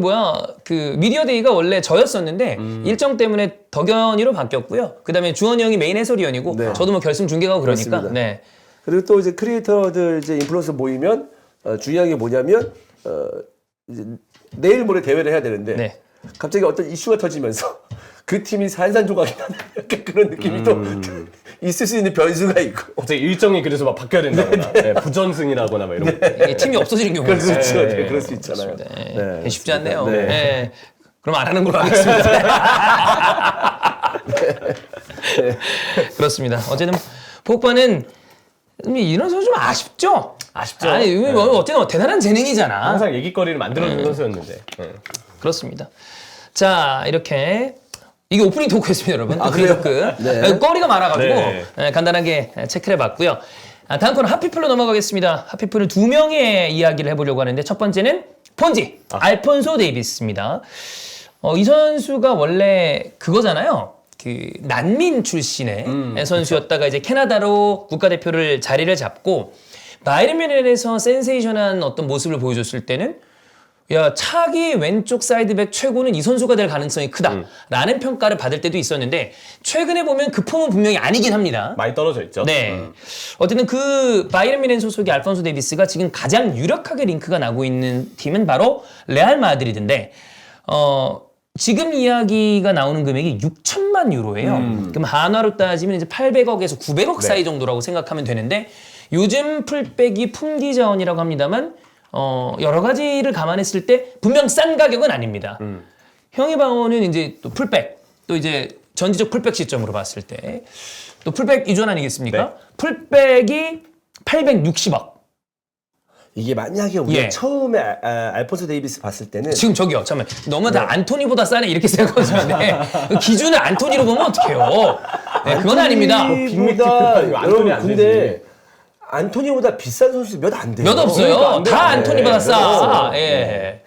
그 미디어데이가 원래 저였었는데 일정 때문에 덕연이로 바뀌었고요. 그다음에 주원이 형이 메인 해설위원이고 네. 저도 뭐 결승 중계가고 그러니까. 그렇습니다. 네. 그리고 또 이제 크리에이터들 이제 인플루언서 모이면 중요한 게 뭐냐면 이제 내일 모레 대회를 해야 되는데 네. 갑자기 어떤 이슈가 터지면서 그 팀이 산산조각이 나는 약간 그런 느낌이 또 있을 수 있는 변수가 있고. 갑자기 일정이 그래서 막 바뀌어야 된다거나 네, 부전승이라거나 막 이런 거. 이게 팀이 없어지는 경우가 있어요. 그렇죠. 네, 네, 그럴 수 있잖아요. 네. 쉽지 않네요. 네. 네. 그럼 안 하는 걸로 하겠습니다. 그렇습니다. 어쨌든 포그바는 이런 선수 좀 아쉽죠? 아쉽죠. 아니, 어쨌든 대단한 재능이잖아. 항상 얘기거리를 만들어주는 선수였는데. 네. 그렇습니다. 자, 이렇게 이게 오프닝 토크였습니다, 여러분. 아, 오프닝 그래요? 토크. 네. 거리가 많아가지고 네. 간단하게 체크를 해봤고요. 다음 코너 핫피플로 넘어가겠습니다. 핫피플은 두 명의 이야기를 해보려고 하는데 첫 번째는 폰지, 알폰소 데이비스입니다. 이 선수가 원래 그거잖아요. 그 난민 출신의 선수였다가 이제 캐나다로 국가대표를 자리를 잡고 바이에른 뮌헨에서 센세이션한 어떤 모습을 보여줬을 때는 야, 차기 왼쪽 사이드백 최고는 이 선수가 될 가능성이 크다라는 평가를 받을 때도 있었는데 최근에 보면 그 폼은 분명히 아니긴 합니다. 많이 떨어져 있죠. 네. 어쨌든 그 바이에른 뮌헨 소속의 알폰소 데이비스가 지금 가장 유력하게 링크가 나고 있는 팀은 바로 레알 마드리드인데 지금 이야기가 나오는 금액이 6천만 유로예요. 그럼 한화로 따지면 이제 800억에서 900억 사이 정도라고 생각하면 되는데 요즘 풀백이 품귀 자원이라고 합니다만 여러 가지를 감안했을 때 분명 싼 가격은 아닙니다. 형이 방어는 이제 또 풀백, 또 이제 전지적 풀백 시점으로 봤을 때 또 풀백 이전 아니겠습니까? 네. 풀백이 860억. 이게 만약에 우리가 예. 처음에 알폰소 데이비스 봤을 때는 지금 저기요, 잠깐만. 너무 다 안토니보다 싸네 이렇게 생각하시는데 기준을 안토니로 보면 어떡해요? 네, 그건 아닙니다. 빅보다 이거 안토니 안 근데 안토니보다 비싼 선수 몇 안 돼요. 몇 없어요. 그러니까 안 돼요. 다 안토니보다 네, 싸. 네. 예.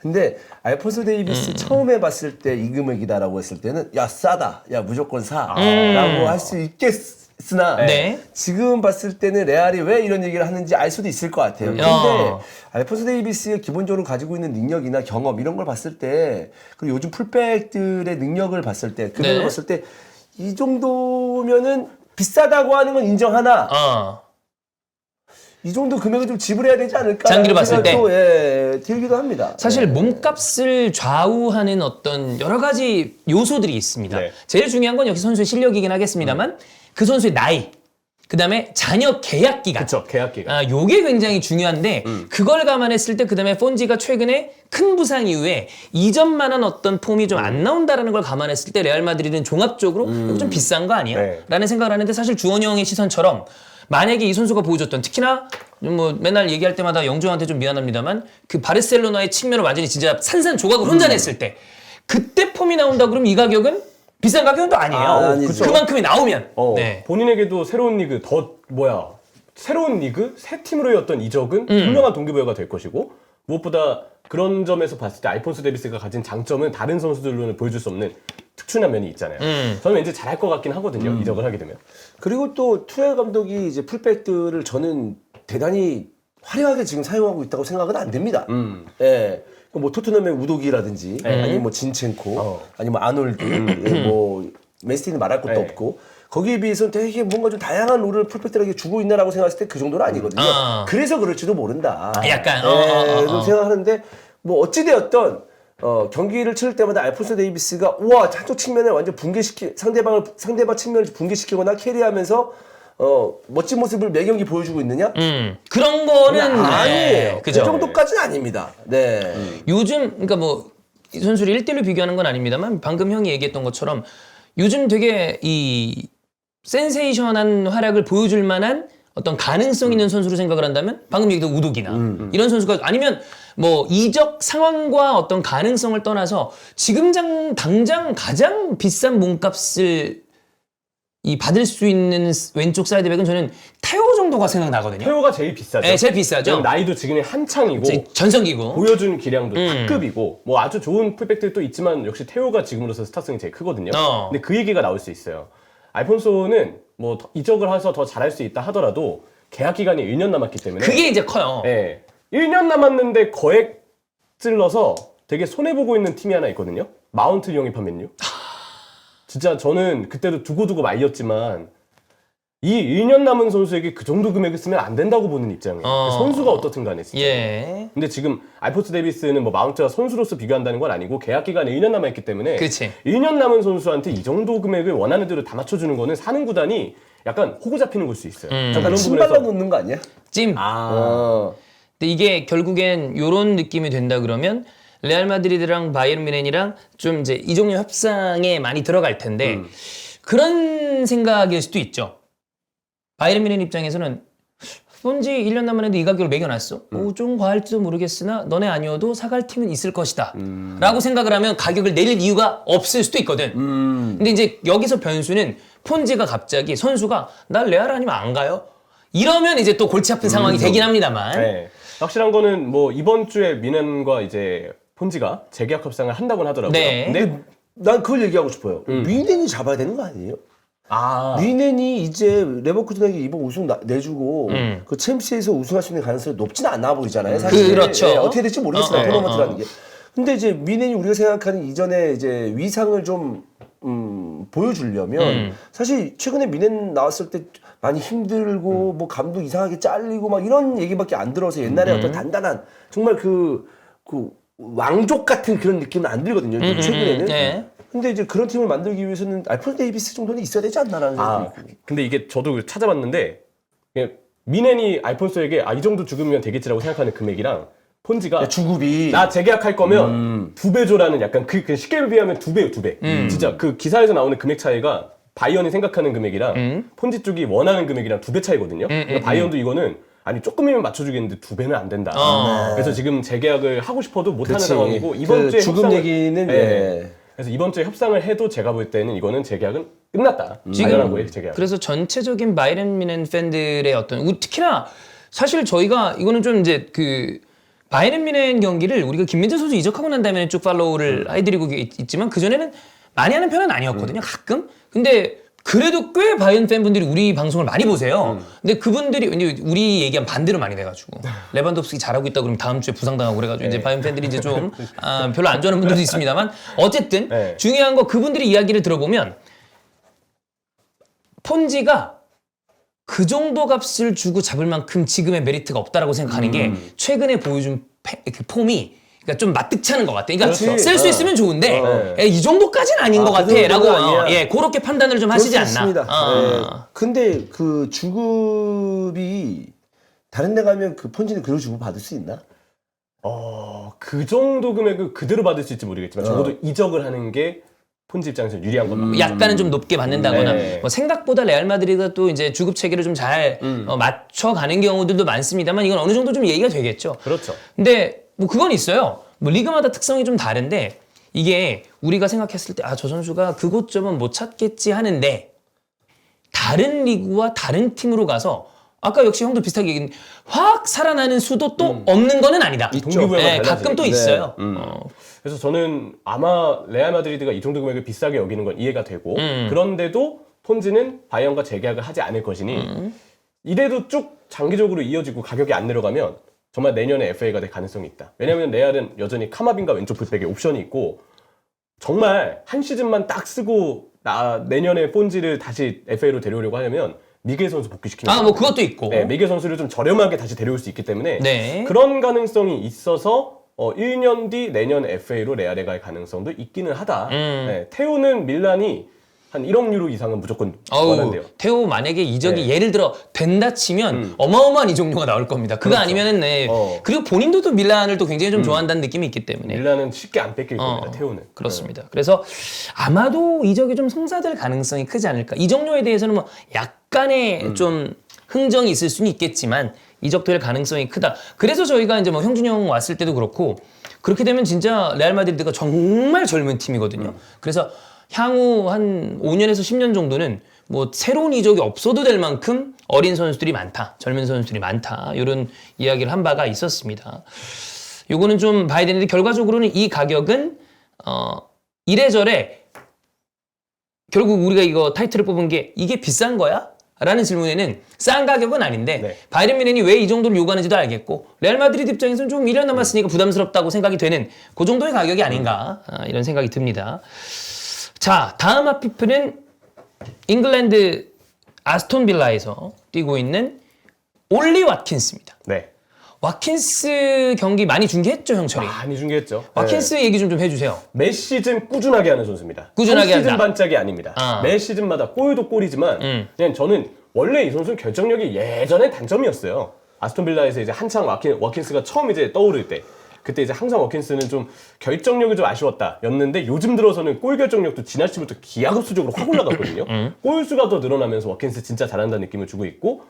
근데 알폰소 데이비스 처음에 봤을 때 이 금액이다라고 했을 때는 야 싸다, 야 무조건 사라고 할 수 있겠으나 네. 지금 봤을 때는 레알이 왜 이런 얘기를 하는지 알 수도 있을 것 같아요. 근데 알폰소 데이비스가 기본적으로 가지고 있는 능력이나 경험 이런 걸 봤을 때 그리고 요즘 풀백들의 능력을 봤을 때 금액을 네. 봤을 때 이 정도면은 비싸다고 하는 건 인정하나 이 정도 금액을 좀 지불해야 되지 않을까? 장기를 봤을 때. 예, 들기도 합니다. 사실 네. 몸값을 좌우하는 어떤 여러 가지 요소들이 있습니다. 네. 제일 중요한 건 역시 선수의 실력이긴 하겠습니다만 그 선수의 나이, 그 다음에 잔여 계약 기간. 그쵸, 계약 기간. 요게 굉장히 중요한데 그걸 감안했을 때 그다음에 폰지가 최근에 큰 부상 이후에 이전만한 어떤 폼이 좀 안 나온다라는 걸 감안했을 때 레알 마드리드는 종합적으로 이거 좀 비싼 거 아니야? 네. 라는 생각을 하는데 사실 주원이 형의 시선처럼 만약에 이 선수가 보여줬던 특히나 뭐 맨날 얘기할 때마다 영조한테 좀 미안합니다만 그 바르셀로나의 측면을 완전히 진짜 산산조각을 혼자 냈을 때 그때 폼이 나온다 그러면 이 가격은 비싼 가격은 또 아니에요. 아니죠. 그만큼이 나오면. 네. 본인에게도 새로운 리그 새로운 리그 새 팀으로의 어떤 이적은 분명한 동기부여가 될 것이고 무엇보다 그런 점에서 봤을 때 알폰소 데이비스가 가진 장점은 다른 선수들로는 보여줄 수 없는 특출난 면이 있잖아요. 저는 왠지 잘할 것 같긴 하거든요. 이적을 하게 되면. 그리고 또 투엘 감독이 이제 풀백들을 저는 대단히 화려하게 지금 사용하고 있다고 생각은 안 됩니다. 예. 뭐 토트넘의 우도기라든지 아니면 뭐 진첸코 아니면 뭐 아놀드 뭐 맨시티는 말할 것도 없고 거기에 비해서는 되게 뭔가 좀 다양한 롤을 퍼펙트하게 주고 있나라고 생각했을 때 그 정도는 아니거든요. 그래서 그럴지도 모른다. 약간, 좀 생각하는데 뭐 어찌되었던 경기를 치를 때마다 알폰소 데이비스가 우와 한쪽 측면을 완전 상대방 측면을 붕괴시키거나 캐리하면서 멋진 모습을 매 경기 보여주고 있느냐? 그런 거는 아니에요. 그죠? 그 정도까지는 아닙니다. 네. 요즘 그러니까 뭐 이 선수를 1대1로 비교하는 건 아닙니다만 방금 형이 얘기했던 것처럼 요즘 되게 이 센세이션한 활약을 보여줄 만한 어떤 가능성 있는 선수로 생각을 한다면 방금 얘기했던 우독이나 이런 선수가 아니면 뭐 이적 상황과 어떤 가능성을 떠나서 지금 당장 가장 비싼 몸값을 이 받을 수 있는 왼쪽 사이드백은 저는 태호 정도가 생각나거든요. 태호가 제일 비싸죠. 네, 제일 비싸죠. 왜냐면 나이도 지금이 한창이고 전성기고. 보여준 기량도 탑급이고 뭐 아주 좋은 풀백들도 있지만 역시 태호가 지금으로서 스타성이 제일 크거든요. 근데 그 얘기가 나올 수 있어요. 알폰소는 뭐 이적을 해서 더 잘할 수 있다 하더라도 계약 기간이 1년 남았기 때문에 그게 이제 커요. 네, 1년 남았는데 거액 찔러서 되게 손해보고 있는 팀이 하나 있거든요. 마운트 영입하면요. 진짜 저는 그때도 두고두고 말렸지만 이 1년 남은 선수에게 그 정도 금액을 쓰면 안 된다고 보는 입장이에요. 선수가 어떻든 간에 진짜. 예. 근데 지금 알폰소 데이비스는 뭐 마운트와 선수로서 비교한다는 건 아니고 계약 기간에 1년 남아있기 때문에 그치. 1년 남은 선수한테 이 정도 금액을 원하는 대로 다 맞춰주는 거는 사는 구단이 약간 호구 잡히는 걸 수 있어요. 약간 침발라 놓는 거 아니야? 찜. 근데 이게 결국엔 요런 느낌이 된다 그러면 레알 마드리드랑 바이에른 뮌헨이랑 좀 이제 이 종류 협상에 많이 들어갈 텐데 그런 생각일 수도 있죠. 바이에른 뮌헨 입장에서는 폰지 1년 남았는데 이 가격을 매겨놨어. 좀 과할지도 모르겠으나 너네 아니어도 사갈 팀은 있을 것이다. 라고 생각을 하면 가격을 내릴 이유가 없을 수도 있거든. 근데 이제 여기서 변수는 폰지가 갑자기 선수가 나 레알 아니면 안 가요? 이러면 이제 또 골치 아픈 상황이 되긴 합니다만. 네. 확실한 거는 뭐 이번 주에 미넨과 이제 폰지가 재계약 협상을 한다고는 하더라고요. 네. 근데 난 그걸 얘기하고 싶어요. 뮌헨이 잡아야 되는 거 아니에요? 뮌헨이 이제 레버쿠젠에게 이번 우승 내주고 그 챔스에서 우승할 수 있는 가능성이 높지는 않아 보이잖아요. 사실. 그렇죠. 네, 어떻게 될지 모르겠어요. 토너먼트라는 게. 근데 이제 뮌헨이 우리가 생각하는 이전에 이제 위상을 좀 보여주려면 사실 최근에 뮌헨 나왔을 때 많이 힘들고 뭐 감독 이상하게 잘리고 막 이런 얘기밖에 안 들어서 옛날에 어떤 단단한 정말 그 왕족 같은 그런 느낌은 안 들거든요. 최근에는. 네. 근데 이제 그런 팀을 만들기 위해서는 알폰소 데이비스 정도는 있어야 되지 않나라는 생각이 있고. 근데 이게 저도 찾아봤는데 그냥 미넨이 알폰소에게 이 정도 죽으면 되겠지라고 생각하는 금액이랑 폰지가 주급이 나 재계약할 거면 2배 줘라는 약간 그 쉽게 비하면 2배예요, 2배. 진짜 그 기사에서 나오는 금액 차이가 바이언이 생각하는 금액이랑 폰지 쪽이 원하는 금액이랑 2배 차이거든요. 그러니까 바이언도 이거는 아니 조금이면 맞춰주겠는데 2배는 안 된다. 그래서 지금 재계약을 하고 싶어도 못하는 상황이고 이번 주에 주급 얘기는 그래서 이번 주에 협상을 해도 제가 볼 때는 이거는 재계약은 끝났다. 당연한 거예요, 재계약. 그래서 전체적인 바이에른 뮌헨 팬들의 어떤 특히나 사실 저희가 이거는 좀 이제 그 바이에른 뮌헨 경기를 우리가 김민재 선수 이적하고 난 다음에 쭉 팔로우를 해드리고 있지만 그전에는 많이 하는 편은 아니었거든요. 가끔. 근데 그래도 꽤 바이에른 팬분들이 우리 방송을 많이 보세요. 근데 그분들이 우리 얘기한 반대로 많이 돼가지고 레반도프스키 잘하고 있다 그러면 다음 주에 부상당하고 그래가지고 이제 바이에른 팬들이 이제 좀 별로 안 좋아하는 분들도 있습니다만 어쨌든 중요한 거 그분들이 이야기를 들어보면 폰지가 그 정도 값을 주고 잡을 만큼 지금의 메리트가 없다라고 생각하는 게 최근에 보여준 그 폼이 그러니까 좀 마뜩찮은 것 같아. 그러니까 쓸 수 있으면 좋은데 이 정도까지는 아닌 것 같아라고 그렇게 판단을 좀 하시지 않나. 근데 그 주급이 다른 데 가면 그 폰지는 그런 주급 받을 수 있나? 그 정도 금액을 그대로 받을 수 있을지 모르겠지만 적어도 이적을 하는 게 폰지 입장에서 유리한 건 맞고. 약간은 좀 높게 받는다거나 뭐 생각보다 레알 마드리드가 또 이제 주급 체계를 좀 잘 맞춰가는 경우들도 많습니다만 이건 어느 정도 좀 얘기가 되겠죠. 그렇죠. 근데 뭐 그건 있어요. 뭐 리그마다 특성이 좀 다른데 이게 우리가 생각했을 때 저 선수가 그곳 점은 못 찾겠지 하는데 다른 리그와 다른 팀으로 가서 아까 역시 형도 비슷하게 얘기한 확 살아나는 수도 또 없는 거는 아니다. 동기부여가 가끔 또 있어요. 그래서 저는 아마 레알 마드리드가 이 정도 금액을 비싸게 여기는 건 이해가 되고 그런데도 폰지는 바이언과 재계약을 하지 않을 것이니 이래도 쭉 장기적으로 이어지고 가격이 안 내려가면 정말 내년에 FA가 될 가능성이 있다. 왜냐하면 레알은 여전히 카마빈가 왼쪽 풀백에 옵션이 있고 정말 한 시즌만 딱 쓰고 내년에 본지를 다시 FA로 데려오려고 하려면 미겔 선수 복귀시키는 뭐 그것도 있고. 네, 미겔 선수를 좀 저렴하게 다시 데려올 수 있기 때문에 네. 그런 가능성이 있어서 1년 뒤 내년 FA로 레알에 갈 가능성도 있기는 하다. 네, 테오는 밀란이 한 1억 유로 이상은 무조건 원한대요. 테오 만약에 이적이 예를 들어 된다 치면 어마어마한 이적료가 나올 겁니다. 그거 그렇죠. 아니면은 그리고 본인도 또 밀란을 또 굉장히 좀 좋아한다는 느낌이 있기 때문에. 밀란은 쉽게 안 뺏길 겁니다. 테오는. 그렇습니다. 그래서 아마도 이적이 좀 성사될 가능성이 크지 않을까. 이적료에 대해서는 뭐 약간의 좀 흥정이 있을 수는 있겠지만 이적될 가능성이 크다. 그래서 저희가 이제 뭐 형준이 형 왔을 때도 그렇고 그렇게 되면 진짜 레알 마드리드가 정말 젊은 팀이거든요. 그래서 향후 한 5년에서 10년 정도는 뭐 새로운 이적이 없어도 될 만큼 어린 선수들이 많다. 젊은 선수들이 많다. 이런 이야기를 한 바가 있었습니다. 요거는 좀 봐야 되는데 결과적으로는 이 가격은 이래저래 결국 우리가 이거 타이틀을 뽑은 게 이게 비싼 거야? 라는 질문에는 싼 가격은 아닌데 네. 바이에른 뮌헨이 왜 이 정도를 요구하는지도 알겠고 레알 마드리드 입장에서는 좀 1년 남았으니까 부담스럽다고 생각이 되는 그 정도의 가격이 아닌가 이런 생각이 듭니다. 자, 다음 핫피플은 잉글랜드 아스톤 빌라에서 뛰고 있는 올리 왓킨스입니다. 네. 왓킨스 경기 많이 중계했죠, 형철이? 많이 중계했죠. 왓킨스 얘기 좀 해주세요. 매 시즌 꾸준하게 하는 선수입니다. 꾸준하게 한 시즌 한다. 반짝이 아닙니다. 매 시즌마다 골도 골이지만 그냥 저는 원래 이 선수 결정력이 예전에 단점이었어요. 아스톤 빌라에서 이제 한창 워킨스가 처음 이제 떠오를 때 그때 이제 항상 워킨스는 좀 결정력이 좀 아쉬웠다였는데 요즘 들어서는 골 결정력도 지난 시즌부터 기하급수적으로 확 올라갔거든요. 골수가 더 늘어나면서 워킨스 진짜 잘한다는 느낌을 주고 있고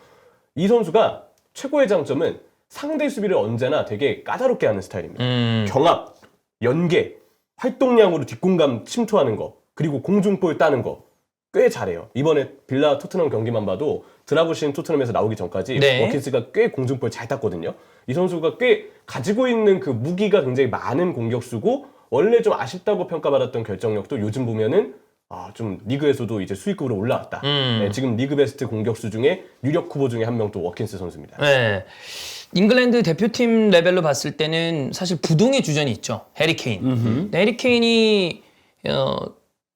이 선수가 최고의 장점은 상대 수비를 언제나 되게 까다롭게 하는 스타일입니다. 경합, 연계, 활동량으로 뒷공간 침투하는 거 그리고 공중볼 따는 거 꽤 잘해요. 이번에 빌라 토트넘 경기만 봐도 드라구신 토트넘에서 나오기 전까지 네. 워킨스가 꽤 공중볼 잘 땄거든요. 이 선수가 꽤 가지고 있는 그 무기가 굉장히 많은 공격수고 원래 좀 아쉽다고 평가받았던 결정력도 요즘 보면은 좀 리그에서도 이제 수익급으로 올라왔다. 네, 지금 리그 베스트 공격수 중에 유력 후보 중에 한 명 또 워킨스 선수입니다. 네. 잉글랜드 대표팀 레벨로 봤을 때는 사실 부동의 주전이 있죠. 해리 케인. 해리 케인이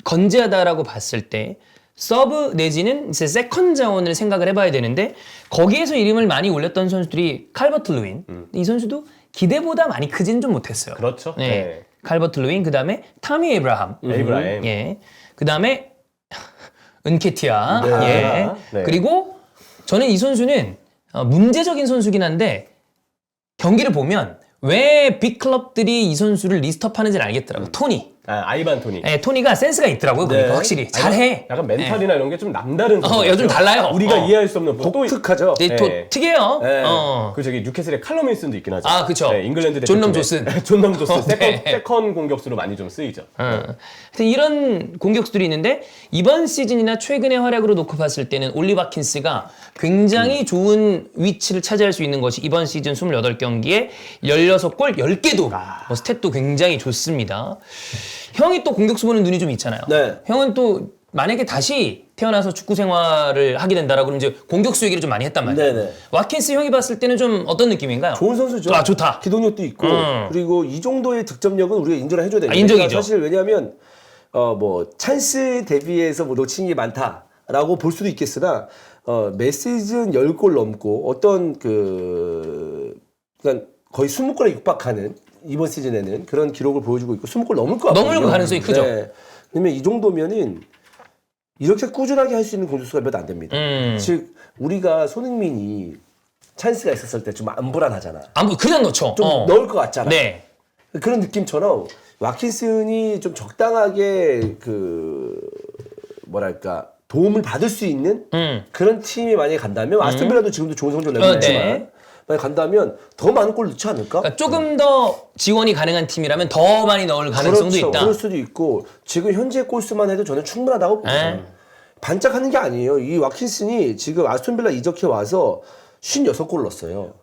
건재하다라고 봤을 때 서브 내지는 이제 세컨 자원을 생각을 해봐야 되는데 거기에서 이름을 많이 올렸던 선수들이 칼버트 루인. 이 선수도 기대보다 많이 크지는 좀 못했어요. 그렇죠. 네. 네. 칼버트 루인 그다음에 타미 에이브라함. 에이브라임. 예. 그다음에 은케티아. 네. 예. 네. 그리고 저는 이 선수는 문제적인 선수긴 한데 경기를 보면 왜 빅클럽들이 이 선수를 리스트업하는지는 알겠더라고요. 토니. 아이반 토니. 네, 토니가 센스가 있더라고요. 보니까 확실히 잘해. 약간 멘탈이나 이런 게 좀 남다른 선수. 요즘 달라요. 우리가 이해할 수 없는 독특하죠. 네, 또 특이해요. 네. 그 저기 뉴캐슬의 칼럼 윌슨도 있긴 하죠. 그쵸. 네, 잉글랜드 존넘 대표팀에 조슨. 존넘 조슨 네. 세컨 공격수로 많이 좀 쓰이죠. 하여튼 이런 공격수들이 있는데 이번 시즌이나 최근의 활약으로 놓고 봤을 때는 올리 왓킨스가 굉장히 좋은 위치를 차지할 수 있는 것이 이번 시즌 28경기에 16골 10개도 뭐 스탯도 굉장히 좋습니다. 형이 또 공격수 보는 눈이 좀 있잖아요. 네. 형은 또 만약에 다시 태어나서 축구 생활을 하게 된다라고 그러면 이제 공격수 얘기를 좀 많이 했단 말이에요. 네네. 왓킨스 형이 봤을 때는 좀 어떤 느낌인가요? 좋은 선수죠. 좋다. 기동력도 있고 그리고 이 정도의 득점력은 우리가 인정을 해줘야 됩니다. 인정이죠. 사실 왜냐하면 뭐 찬스 대비해서 뭐 놓친 게 많다라고 볼 수도 있겠으나 매 시즌 10골 넘고 어떤 그러니까 거의 20골에 육박하는 이번 시즌에는 그런 기록을 보여주고 있고 20골 넘을 것 같거든요. 넘을 가능성이 크죠. 네. 왜냐면 이 정도면은 이렇게 꾸준하게 할 수 있는 공격수가 몇 안 됩니다. 즉 우리가 손흥민이 찬스가 있었을 때 좀 안 불안하잖아. 그냥 넣죠. 좀 넣을 것 같잖아. 네. 그런 느낌처럼 왓킨슨이 좀 적당하게 뭐랄까 도움을 받을 수 있는 그런 팀이 만약에 간다면 아스톤 빌라도 지금도 좋은 성적을 내고 있지만 네. 만약 간다면 더 많은 골 넣지 않을까? 그러니까 조금 더 지원이 가능한 팀이라면 더 많이 넣을 가능성도 그렇죠. 있다. 그럴 수도 있고 지금 현재 골수만 해도 저는 충분하다고 봅니다. 반짝하는 게 아니에요. 이 왓킨슨이 지금 아스톤 빌라 이적해 와서 56골 넣었어요.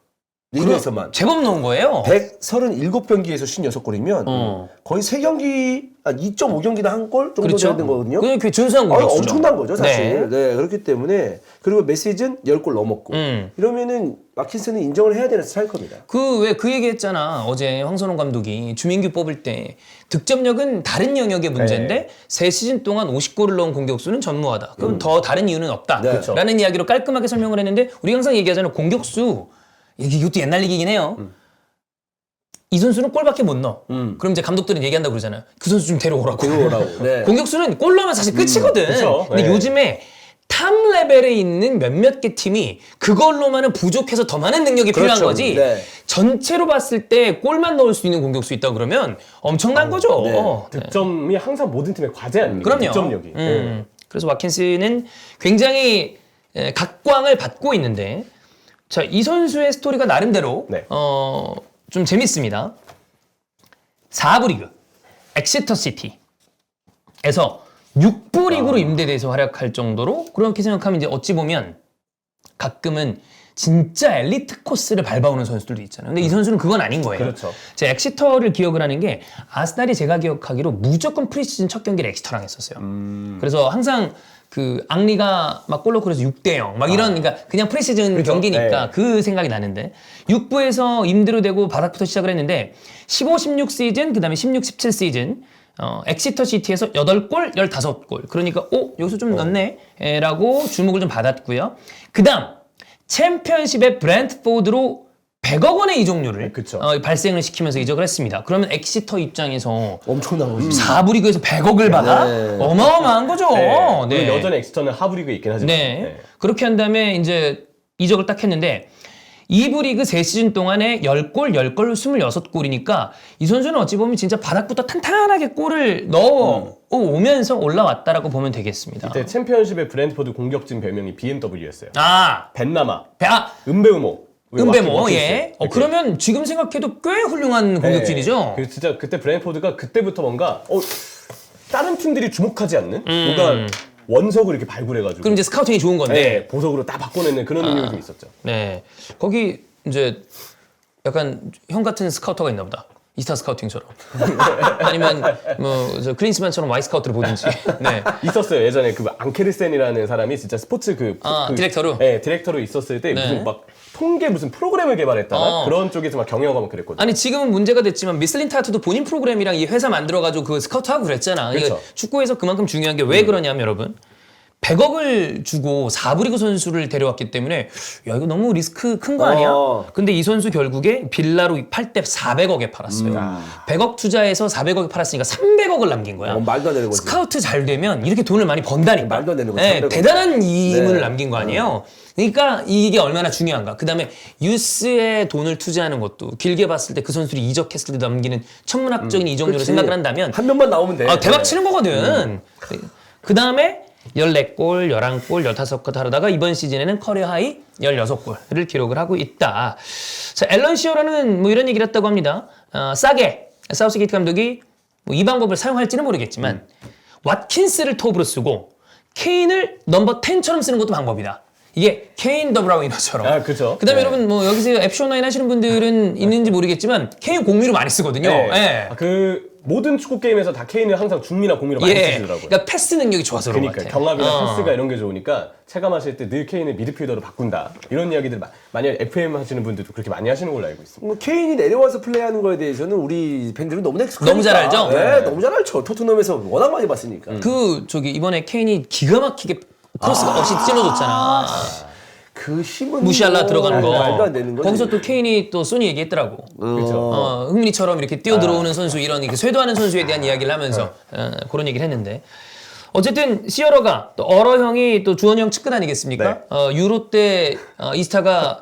리그에서만. 제법 넣은 거예요. 137경기에서 56골이면 거의 3경기, 2.5경기당 한 골 정도 그렇죠. 되는 거거든요. 그게 그 준수한 공격수죠. 엄청난 거죠, 사실. 네. 네. 그렇기 때문에 그리고 매 시즌 10골 넘었고 이러면은 마킨스는 인정을 해야 되는 스트라이커입니다. 그 얘기 했잖아. 어제 황선홍 감독이 주민규 뽑을 때 득점력은 다른 영역의 문제인데 세 시즌 동안 50골을 넣은 공격수는 전무하다. 그럼 더 다른 이유는 없다. 네. 그렇죠. 라는 이야기로 깔끔하게 설명을 했는데 우리 항상 얘기하잖아요. 공격수 이것도 옛날 얘기긴 해요. 이 선수는 골밖에 못 넣어. 그럼 이제 감독들은 얘기한다고 그러잖아요. 그 선수 좀 데려오라고. 네. 공격수는 골 넣으면 사실 끝이거든. 그쵸. 근데 네. 요즘에 탑 레벨에 있는 몇몇 개 팀이 그걸로만은 부족해서 더 많은 능력이 필요한 그렇죠. 거지. 네. 전체로 봤을 때 골만 넣을 수 있는 공격수 있다 그러면 엄청난 거죠. 네. 득점이 항상 모든 팀의 과제 아닙니까? 그럼요. 득점력이. 그래서 와킨스는 굉장히 각광을 받고 있는데 자, 이 선수의 스토리가 나름대로 네. 좀 재밌습니다. 4부 리그 엑시터 시티에서 6부 리그로 임대돼서 활약할 정도로 그렇게 생각하면 이제 어찌 보면 가끔은 진짜 엘리트 코스를 밟아오는 선수들도 있잖아요. 근데 이 선수는 그건 아닌 거예요. 그렇죠. 제가 엑시터를 기억을 하는 게 아스날이 제가 기억하기로 무조건 프리시즌 첫 경기를 엑시터랑 했었어요. 그래서 항상 그 앙리가 막 골 넣고 그래서 6대0 막 이런 그러니까 그냥 프리시즌 그렇죠. 경기니까 네. 그 생각이 나는데 6부에서 임대로 되고 바닥부터 시작을 했는데 15, 16 시즌 그다음에 16, 17 시즌 엑시터 시티에서 8골, 15골. 그러니까 여기서 좀 넣네 라고 주목을 좀 받았고요. 그다음 챔피언십의 브랜트포드로 100억 원의 이적료를 그쵸. 발생을 시키면서 이적을 했습니다. 그러면 엑시터 입장에서 엄청난 거지. 4부 리그에서 100억을 받아? 네. 어마어마한 거죠. 네. 네. 물론 여전히 엑스터는 하브리그에 있긴 하지만. 네. 그렇게 한 다음에 이제 이적을 딱 했는데 2부 리그 3시즌 동안에 10골, 10골, 26골이니까 이 선수는 어찌 보면 진짜 바닥부터 탄탄하게 골을 넣어 오면서 올라왔다라고 보면 되겠습니다. 이때 챔피언십의 브랜트포드 공격진 별명이 BMW였어요. 아, 벤나마, 아, 은베우모. 은배모, 예. 그러면 지금 생각해도 꽤 훌륭한 공격진이죠. 그 진짜 그때 브랜트포드가 그때부터 뭔가 다른 팀들이 주목하지 않는 뭔가 원석을 이렇게 발굴해가지고. 그럼 이제 스카우팅이 좋은 건데. 네, 보석으로 딱 바꿔내는 그런 능력이 좀 있었죠. 네. 거기 이제 약간 형 같은 스카우터가 있나 보다. 이스타 스카우팅처럼. 아니면 저 크린스만처럼 와이 스카우트를 보든지. 네. 있었어요. 예전에 그 앙케르센이라는 사람이 진짜 스포츠 디렉터로? 네, 디렉터로 있었을 때 무슨 막 통계 무슨 프로그램을 개발했다나 그런 쪽에서 막 경영하고 그랬거든요. 아니 지금은 문제가 됐지만 미슬린 타투도 본인 프로그램이랑 이 회사 만들어가지고 그 스카우트하고 그랬잖아. 그렇죠. 이거 축구에서 그만큼 중요한 게 왜 그러냐면 여러분 100억을 주고 4부 리그 선수를 데려왔기 때문에 야 이거 너무 리스크 큰 거 아니야? 근데 이 선수 결국에 빌라로 팔 때 400억에 팔았어요. 100억 투자해서 400억에 팔았으니까 300억을 남긴 거야. 말도 안 되는 거지. 스카우트 잘 되면 이렇게 돈을 많이 번다니까. 말도 안 되는 거지. 네, 300억. 대단한 이문을 네. 남긴 거 아니에요. 그러니까 이게 얼마나 중요한가. 그다음에 유스에 돈을 투자하는 것도 길게 봤을 때 그 선수들이 이적했을 때 남기는 천문학적인 이적료를 그치. 생각을 한다면 한 명만 나오면 돼. 대박 치는 거거든. 그다음에 14골, 11골, 15골 하다가 이번 시즌에는 커리어 하이 16골을 기록을 하고 있다. 자, 앨런 시어러는 뭐 이런 얘기를 했다고 합니다. 싸게 사우스게이트 감독이 뭐 이 방법을 사용할지는 모르겠지만 왓킨스를 톱으로 쓰고 케인을 넘버 10처럼 쓰는 것도 방법이다. 이게 케인 더 브라우이너처럼. 아, 그죠. 그다음에 네. 여러분 뭐 여기서 앱쇼9 하시는 분들은 있는지 모르겠지만 케인 공미로 많이 쓰거든요. 네. 예. 그 모든 축구 게임에서 다 케인을 항상 중미나 공미로 많이 쓰시더라고요. 그러니까 패스 능력이 좋아서 그런 것 그러니까 같아요. 경합이나 패스가 이런 게 좋으니까 체감하실 때 늘 케인을 미드필더로 바꾼다 이런 이야기들 많이 FM 하시는 분들도 그렇게 많이 하시는 걸로 알고 있습니다. 뭐 케인이 내려와서 플레이하는 거에 대해서는 우리 팬들은 너무 익숙하니까. 너무 잘 알죠? 네, 너무 잘 알죠. 토트넘에서 워낙 많이 봤으니까. 이번에 케인이 기가 막히게 크로스가 없이 찔러줬잖아. 그 힘은 무시할라 들어가는 거. 말도 안 되는 거지. 거기서 또 케인이 또 소니 얘기했더라고. 그렇죠. 흥민이처럼 이렇게 뛰어 들어오는 선수 이런 이렇게 쇄도하는 선수에 대한 이야기를 하면서 그런 얘기를 했는데. 어쨌든 시어러가 또 어러 형이 또 주원이 형 측근 아니겠습니까? 유로 때 이스타가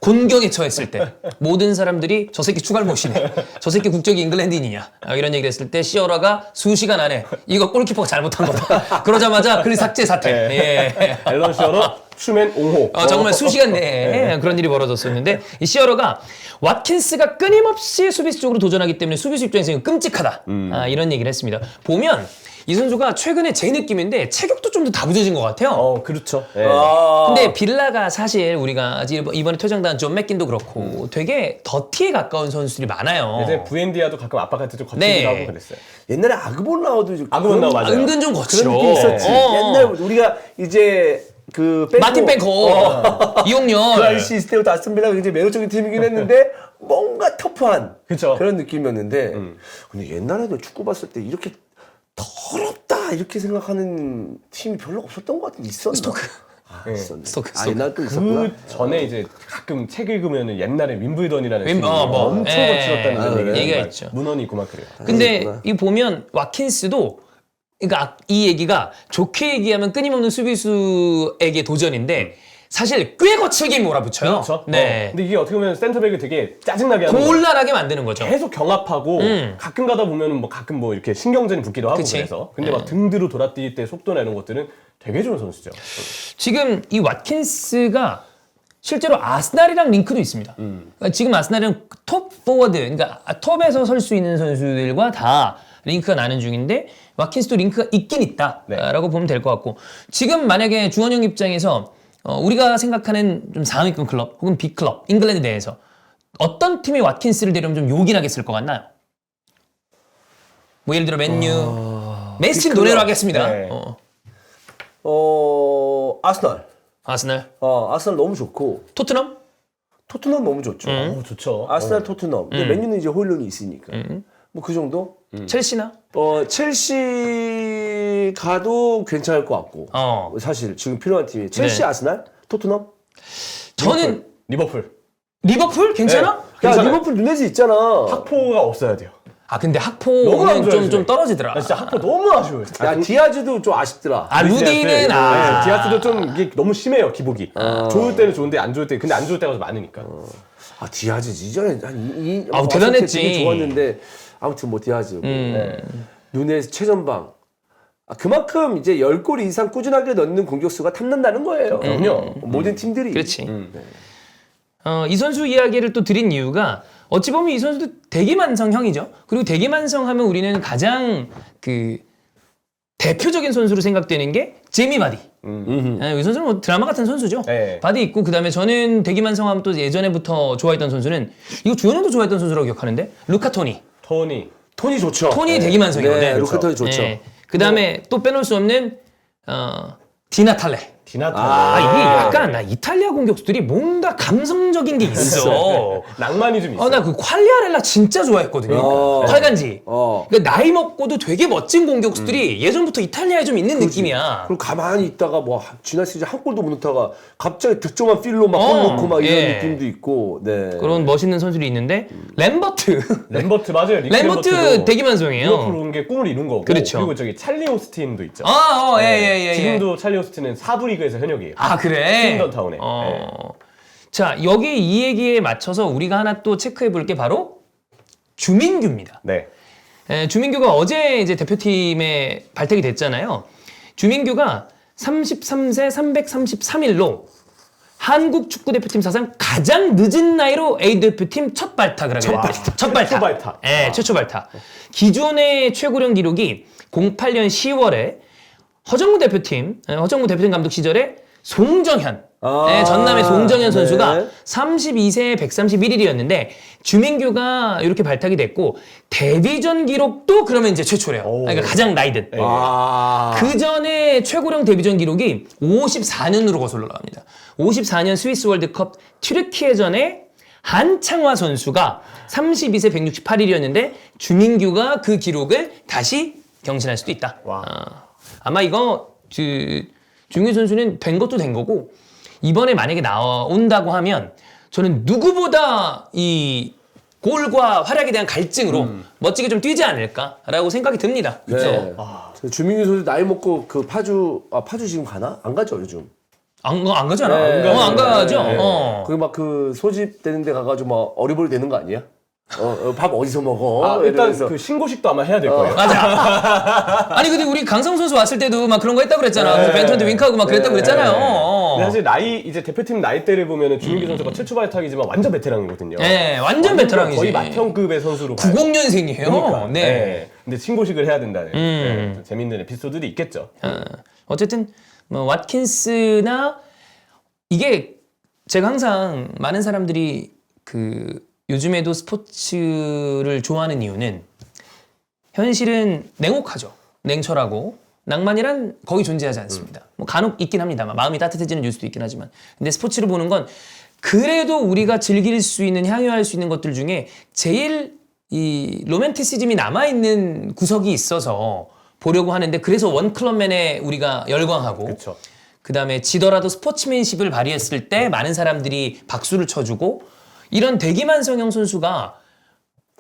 곤경에 처했을 때 모든 사람들이 저 새끼 추갈못이네. 저 새끼 국적이 잉글랜드인이냐. 이런 얘기를 했을 때 시어러가 수시간 안에 이거 골키퍼가 잘못한 거다. 그러자마자 글 삭제 사퇴. 예. 앨런 시어러 추맨 옹호. 정말 수시간 내에 그런 일이 벌어졌었는데 이 시어러가 왓킨스가 끊임없이 수비수 쪽으로 도전하기 때문에 수비수 입장에서 끔찍하다. 이런 얘기를 했습니다. 보면 이 선수가 최근에 제 느낌인데 체격도 좀 더 다부져진 것 같아요. 그렇죠. 근데 빌라가 사실 우리가 이번에 퇴장당한 존 맥긴도 그렇고 되게 더티에 가까운 선수들이 많아요. 예전에 부엔디아도 가끔 압박할 때 좀 거치기도 네. 하고 그랬어요. 옛날에 아그본라우도 아그본라우 맞아요. 은근 좀 거칠어. 그런 느낌 있었지. 옛날 우리가 이제 그 마틴 뱅커, 이용렬. 그 아저씨 있을 때부터 아스톤빌라가 굉장히 매력적인 팀이긴 했는데 뭔가 터프한 그쵸. 그런 느낌이었는데 근데 옛날에도 축구 봤을 때 이렇게 더럽다 이렇게 생각하는 팀이 별로 없었던 것 같은데 있었나? 스토크. 있었네. 스토크. 옛날 또 있었구나. 그 전에 이제 가끔 책 읽으면 옛날에 윈블던이라는 윈- 팀이 뭐, 엄청 예. 거칠었다는 아, 그래? 얘기가 정말 있죠. 문헌이 있고 막 그래요. 근데 그렇구나. 이 보면 와킨스도 그러니까 이 얘기가 좋게 얘기하면 끊임없는 수비수에게 도전인데 사실 꽤 거칠게 몰아붙여요. 그렇죠. 네. 근데 이게 어떻게 보면 센터백을 되게 짜증나게 하는 거예요. 곤란하게 만드는 거죠. 계속 경합하고 가끔 가다 보면은 뭐 가끔 뭐 이렇게 신경전이 붙기도 하고 그치. 그래서 근데 막 등 뒤로 돌아뛸 때 속도나 이런 것들은 되게 좋은 선수죠. 지금 이 왓킨스가 실제로 아스날이랑 링크도 있습니다. 그러니까 지금 아스날은 톱 포워드, 그러니까 톱에서 설 수 있는 선수들과 다 링크가 나는 중인데 왓킨스도 링크가 있긴 있다라고 보면 될 것 같고 지금 만약에 주원영 입장에서 우리가 생각하는 좀 상위권 클럽 혹은 B클럽, 잉글랜드 내에서 어떤 팀이 왓킨스를 데려오면 좀 요긴하게 쓸 것 같나요? 뭐 예를 들어 맨유, 맨시티 노래로 하겠습니다. 네. 아스널. 아스날, 아스널 너무 좋고 토트넘? 토트넘 너무 좋죠. 좋죠. 아스널, 토트넘. 근데 맨유는 이제 호일론이 있으니까. 뭐 그 정도? 첼시나? 첼시 가도 괜찮을 것 같고. 사실 지금 필요한 팀이 첼시, 네. 아스날, 토트넘. 저는 리버풀. 리버풀 괜찮아? 야 괜찮아요. 리버풀 누네즈 있잖아. 학포가 없어야 돼요. 아 근데 너무 안 학포는 좋아요, 좀 떨어지더라. 나 진짜 학포 너무 아쉬워요. 야 디아즈도 좀 아쉽더라. 아 루디는 네, 디아스도 좀 이게 너무 심해요 기복이. 좋을 때는 좋은데 안 좋을 때 근데 안 좋을 때가 많으니까. 디아즈 이전에 한 아우, 대단했지. 되게 좋았는데 아무튼 뭐 디아즈. 누네즈 최전방. 그만큼 이제 10골 이상 꾸준하게 넣는 공격수가 탐난다는 거예요. 그럼요. 모든 팀들이. 그렇지. 이 선수 이야기를 또 드린 이유가 어찌 보면 이 선수도 대기만성형이죠. 그리고 대기만성하면 우리는 가장 그 대표적인 선수로 생각되는 게 제이미 바디. 이 선수는 뭐 드라마 같은 선수죠. 네. 바디 있고 그다음에 저는 대기만성하면 또 예전에부터 좋아했던 선수는 이거 주현영도 좋아했던 선수라고 기억하는데 루카 토니. 토니 좋죠. 토니 대기만성이거든. 네, 루카 토니 좋죠. 그다음에 또 빼놓을 수 없는 디나탈레. 디나타. 이게 약간 나 이탈리아 공격수들이 뭔가 감성적인 게 있어. 낭만이 좀 있어. 나 그 퀄리아렐라 진짜 좋아했거든요. 활간지. 그러니까 나이 먹고도 되게 멋진 공격수들이 예전부터 이탈리아에 좀 있는 느낌이야. 그리고 가만히 있다가 뭐 지난 시즌 한 골도 못 넣다가 갑자기 득점한 필로 막 골 넣고 막 이런 예. 느낌도 있고. 네. 그런 멋있는 선수들이 있는데 램버트. 램버트 맞아요. 닉 램버트 램버트도 대기만성이에요. 리버풀 온 게 꿈을 이룬 거고. 그렇죠. 그리고 저기 찰리 오스틴도 있죠. 예. 지금도 찰리 오스틴은 4부 리그에서 현역이에요. 아 그래. 스윈던 타운에. 자 여기 이 얘기에 맞춰서 우리가 하나 또 체크해 볼 게 바로 주민규입니다. 네. 주민규가 어제 이제 대표팀에 발탁이 됐잖아요. 주민규가 33세 333일로 한국 축구 대표팀 사상 가장 늦은 나이로 A 대표팀 첫 발탁을 하게 됐다. 첫 발탁. 최초 발탁. 네, 최초 발탁. 기존의 최고령 기록이 08년 10월에 허정무 대표팀 감독 시절에 송정현, 전남의 송정현 선수가 32세 131일이었는데 주민규가 이렇게 발탁이 됐고 데뷔전 기록도 그러면 이제 최초래요. 그러니까 가장 나이든. 그 전에 최고령 데뷔전 기록이 54년으로 거슬러 나갑니다. 54년 스위스 월드컵 튀르키예전에 한창화 선수가 32세 168일이었는데 주민규가 그 기록을 다시 경신할 수도 있다. 아마 이거 주민규 선수는 된 것도 된 거고 이번에 만약에 나온다고 하면 저는 누구보다 이 골과 활약에 대한 갈증으로 멋지게 좀 뛰지 않을까라고 생각이 듭니다. 네. 주민규 선수 나이 먹고 그 파주 지금 가나? 안 가죠 요즘. 안 가잖아. 네. 안 가죠. 거기 막 그 소집 되는 데 가가지고 막 어리버리 되는 거 아니야? 밥 어디서 먹어? 일단 이러면서. 그 신고식도 아마 해야 될 거예요. 맞아. 아니 근데 우리 강성 선수 왔을 때도 막 그런 거 했다고 그랬잖아. 그래서 벤투한테 윙크하고 막 그랬다고 그랬잖아요. 근데 사실 이제 대표팀 나이대를 보면은 주민규 선수가 최초 발탁이지만 완전 베테랑이거든요. 네, 완전 베테랑이지. 거의 맏형급의 선수로. 90년생이에요. 그러니까. 네. 근데 신고식을 해야 된다는 네, 좀 재밌는 에피소드도 있겠죠. 어쨌든 뭐 왓킨스나 이게 제가 항상 많은 사람들이 그 요즘에도 스포츠를 좋아하는 이유는 현실은 냉혹하죠. 냉철하고 낭만이란 거의 존재하지 않습니다. 뭐 간혹 있긴 합니다만 마음이 따뜻해지는 뉴스도 있긴 하지만 근데 스포츠를 보는 건 그래도 우리가 즐길 수 있는 향유할 수 있는 것들 중에 제일 이 로맨티시즘이 남아있는 구석이 있어서 보려고 하는데 그래서 원클럽맨에 우리가 열광하고 그렇죠. 그다음에 지더라도 스포츠맨십을 발휘했을 때 많은 사람들이 박수를 쳐주고 이런 대기만 성형 선수가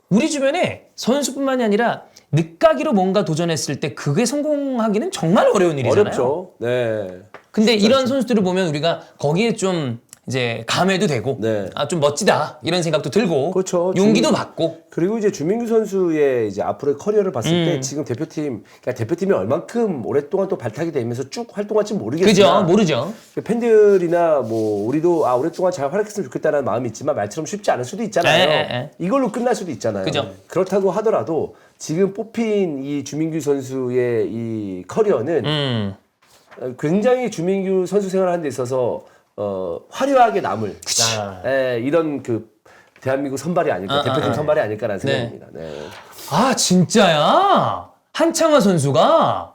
우리 주변에 선수뿐만이 아니라 늦가기로 뭔가 도전했을 때 그게 성공하기는 정말 어려운 일이잖아요. 어렵죠. 네. 근데 이런 선수들을 보면 우리가 거기에 좀 이제 감회도 되고 네. 아, 좀 멋지다 이런 생각도 들고 그렇죠. 용기도 받고 그리고 이제 주민규 선수의 이제 앞으로의 커리어를 봤을 때 지금 대표팀, 그러니까 대표팀이 얼만큼 오랫동안 또 발탁이 되면서 쭉 활동할지 모르겠지만 그죠? 모르죠. 팬들이나 뭐 우리도 아 오랫동안 잘 활약했으면 좋겠다는 마음이 있지만 말처럼 쉽지 않을 수도 있잖아요. 에. 이걸로 끝날 수도 있잖아요. 그죠. 그렇다고 하더라도 지금 뽑힌 이 주민규 선수의 이 커리어는 굉장히 주민규 선수 생활하는 데 있어서 화려하게 남을 이런 그 대한민국 선발이 아닐까, 대표팀 선발이 아닐까라는 생각입니다. 네. 아 진짜야? 한창화 선수가